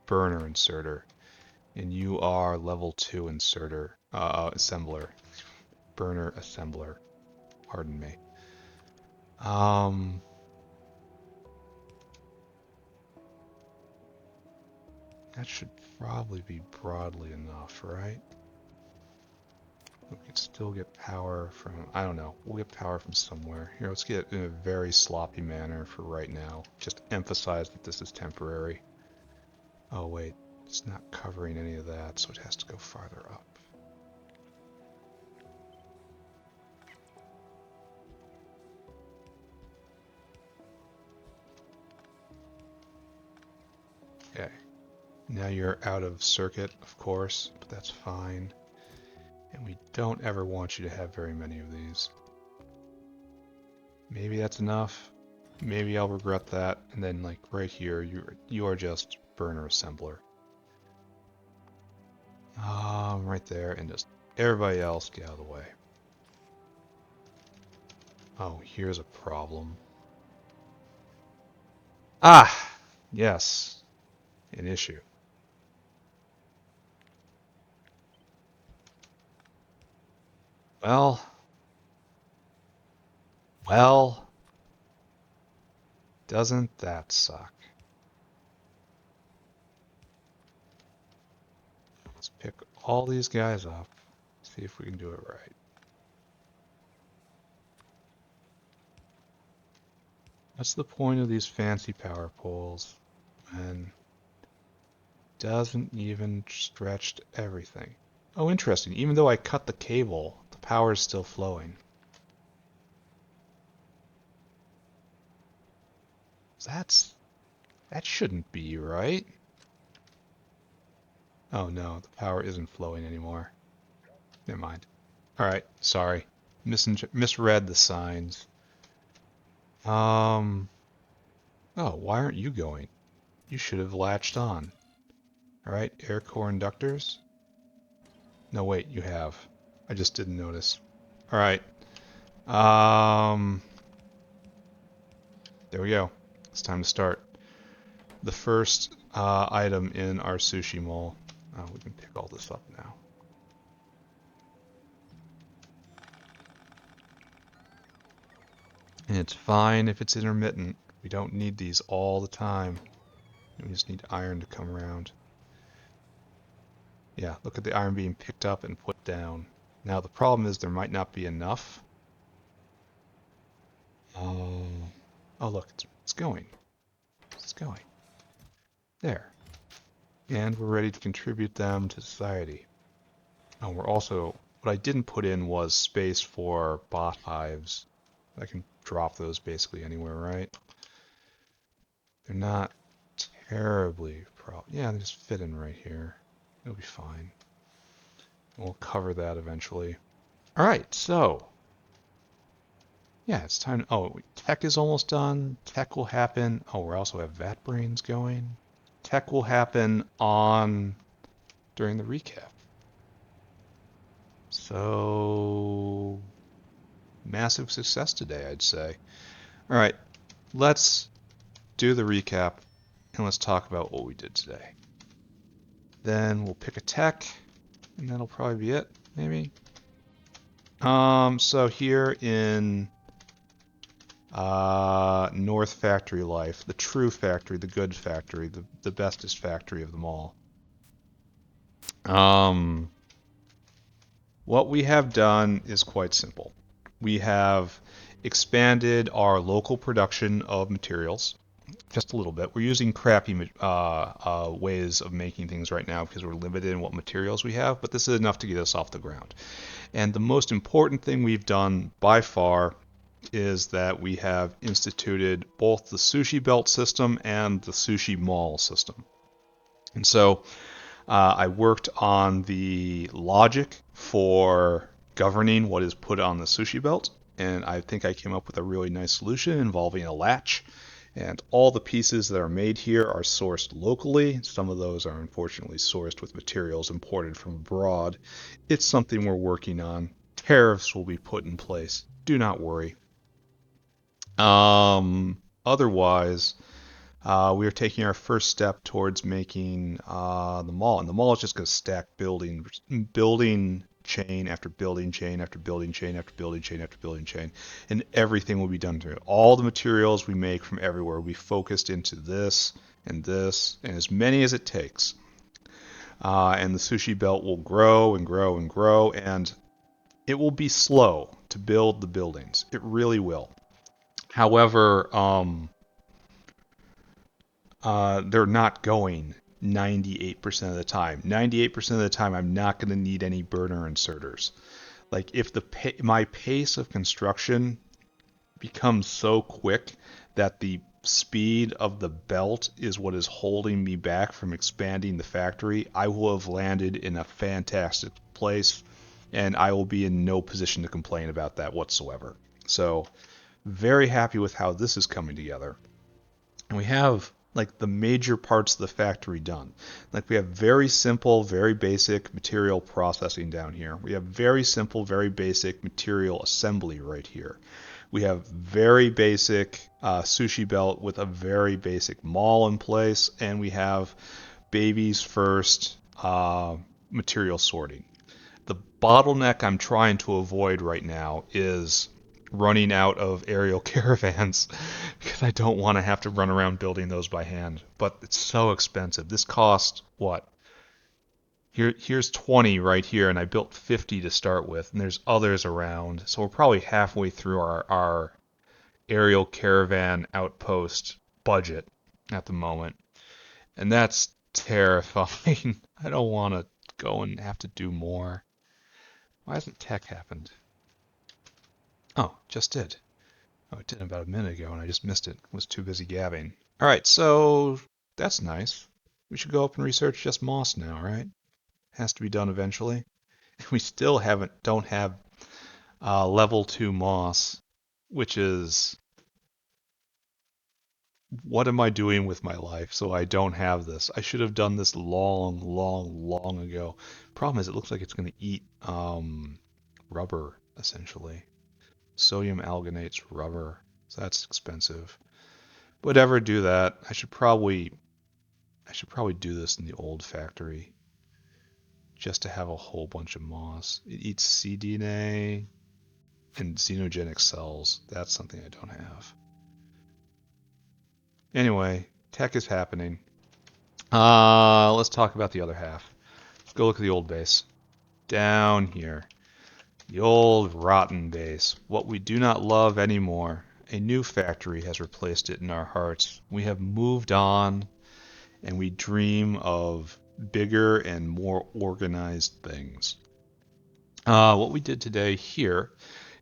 Speaker 1: burner inserter, and you are level 2 inserter, assembler. Burner assembler. Pardon me. That should probably be broadly enough, right? We could still get power from, I don't know, we'll get power from somewhere. Here, let's get it in a very sloppy manner for right now. Just emphasize that this is temporary. Oh wait, it's not covering any of that, so it has to go farther up. Okay, now you're out of circuit, of course, but that's fine. And we don't ever want you to have very many of these. Maybe that's enough. Maybe I'll regret that. And then like right here, you are just burner assembler. Right there, and just everybody else get out of the way. Oh, here's a problem. Ah, yes, an issue. Well, well, doesn't that suck? Let's pick all these guys up, see if we can do it right. What's the point of these fancy power poles when doesn't even stretch everything? Oh, interesting. Even though I cut the cable, the power is still flowing. That shouldn't be right. Oh no, the power isn't flowing anymore. Never mind. All right, sorry. Misread the signs. Um. Oh, why aren't you going? You should have latched on. All right, air core inductors. No, wait, you have. I just didn't notice. All right. Um. There we go. It's time to start. The first item in our sushi mall. Oh, we can pick all this up now. And it's fine if it's intermittent. We don't need these all the time. We just need iron to come around. Yeah, look at the iron being picked up and put down. Now the problem is there might not be enough. Oh look, it's going. It's going. There. And we're ready to contribute them to society. Oh, we're also, what I didn't put in was space for bot hives. I can drop those basically anywhere, right? They're not terribly yeah, they just fit in right here. It'll be fine. We'll cover that eventually. All right, so yeah, it's time. Oh, tech is almost done. Tech will happen. Oh, we also have vat brains going. Tech will happen on during the recap. So massive success today, I'd say. All right, let's do the recap and let's talk about what we did today. Then we'll pick a tech, and that'll probably be it, maybe. So here in North Factory Life, the true factory, the good factory, the bestest factory of them all. Um, what we have done is quite simple. We have expanded our local production of materials just a little bit. We're using crappy ways of making things right now because we're limited in what materials we have, but this is enough to get us off the ground. And the most important thing we've done by far is that we have instituted both the Sushi Belt system and the Sushi Mall system. And so I worked on the logic for governing what is put on the Sushi Belt, and I think I came up with a really nice solution involving a latch. And all the pieces that are made here are sourced locally. Some of those are unfortunately sourced with materials imported from abroad. It's something we're working on. Tariffs will be put in place. Do not worry. Otherwise, we are taking our first step towards making the mall, and the mall is just going to stack building chain after building chain after building chain after building chain after building chain, and everything will be done to it. All the materials we make from everywhere will be focused into this, and as many as it takes. And the sushi belt will grow and grow and grow, and it will be slow to build the buildings. It really will. However, they're not going 98% of the time. 98% of the time, I'm not going to need any burner inserters. Like if my pace of construction becomes so quick that the speed of the belt is what is holding me back from expanding the factory, I will have landed in a fantastic place, and I will be in no position to complain about that whatsoever. So, very happy with how this is coming together. And we have like the major parts of the factory done. Like we have very simple, very basic material processing down here. We have very simple, very basic material assembly right here. We have very basic sushi belt with a very basic maul in place, and we have babies first material sorting. The bottleneck I'm trying to avoid right now is running out of aerial caravans because I don't want to have to run around building those by hand. But it's so expensive. This cost what? Here's 20 right here, and I built 50 to start with, and there's others around. So we're probably halfway through our aerial caravan outpost budget at the moment. And that's terrifying. I don't want to go and have to do more. Why hasn't tech happened? Oh, just did. Oh, it did about a minute ago and I just missed it. Was too busy gabbing. All right, so that's nice. We should go up and research just moss now, right? Has to be done eventually. We still don't have level 2 moss, which is what am I doing with my life so I don't have this? I should have done this long, long, long ago. Problem is, it looks like it's going to eat rubber, essentially. Sodium alginates rubber, so that's expensive. Whatever, do that. I should probably do this in the old factory just to have a whole bunch of moss. It eats cDNA and xenogenic cells. That's something I don't have. Anyway, tech is happening. Let's talk about the other half. Let's go look at the old base. Down here. The old rotten base. What we do not love anymore. A new factory has replaced it in our hearts. We have moved on, and we dream of bigger and more organized things. What we did today here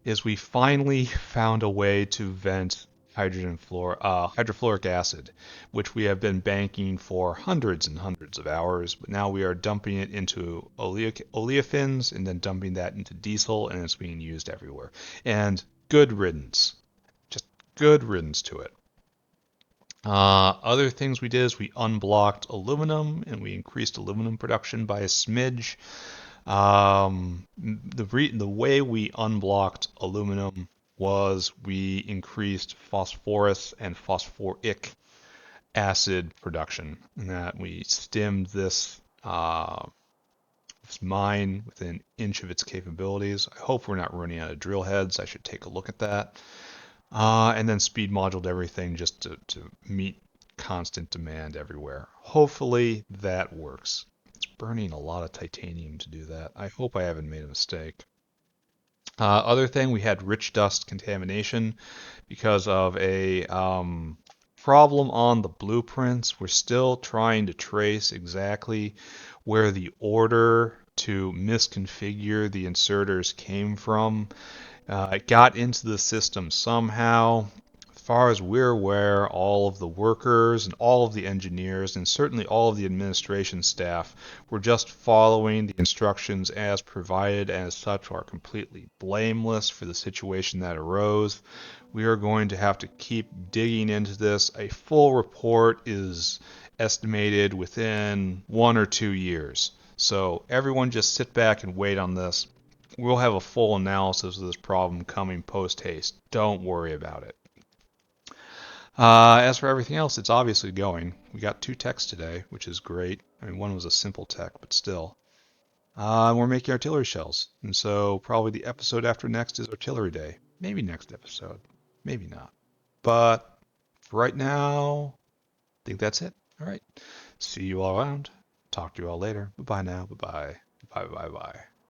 Speaker 1: is we finally found a way to vent hydrofluoric acid, which we have been banking for hundreds and hundreds of hours, but now we are dumping it into oleofins and then dumping that into diesel, and it's being used everywhere. And good riddance. Just good riddance to it. Other things we did is we unblocked aluminum and we increased aluminum production by a smidge. The way we unblocked aluminum was we increased phosphorus and phosphoric acid production, and that we stemmed this mine within an inch of its capabilities. I hope we're not running out of drill heads. I should take a look at that. And then speed moduled everything just to meet constant demand everywhere. Hopefully that works. It's burning a lot of titanium to do that. I hope I haven't made a mistake. Other thing, we had rich dust contamination because of a problem on the blueprints. We're still trying to trace exactly where the order to misconfigure the inserters came from. It got into the system somehow. As far as we're aware, all of the workers and all of the engineers and certainly all of the administration staff were just following the instructions as provided, and as such are completely blameless for the situation that arose. We are going to have to keep digging into this. A full report is estimated within 1 or 2 years. So everyone just sit back and wait on this. We'll have a full analysis of this problem coming post haste. Don't worry about it. As for everything else, it's obviously going. We got 2 techs today, which is great. I mean, one was a simple tech, but still. We're making artillery shells, and so probably the episode after next is artillery day. Maybe next episode, maybe not. But for right now, I think that's it. All right. See you all around. Talk to you all later. Bye bye now. Bye bye. Bye bye bye.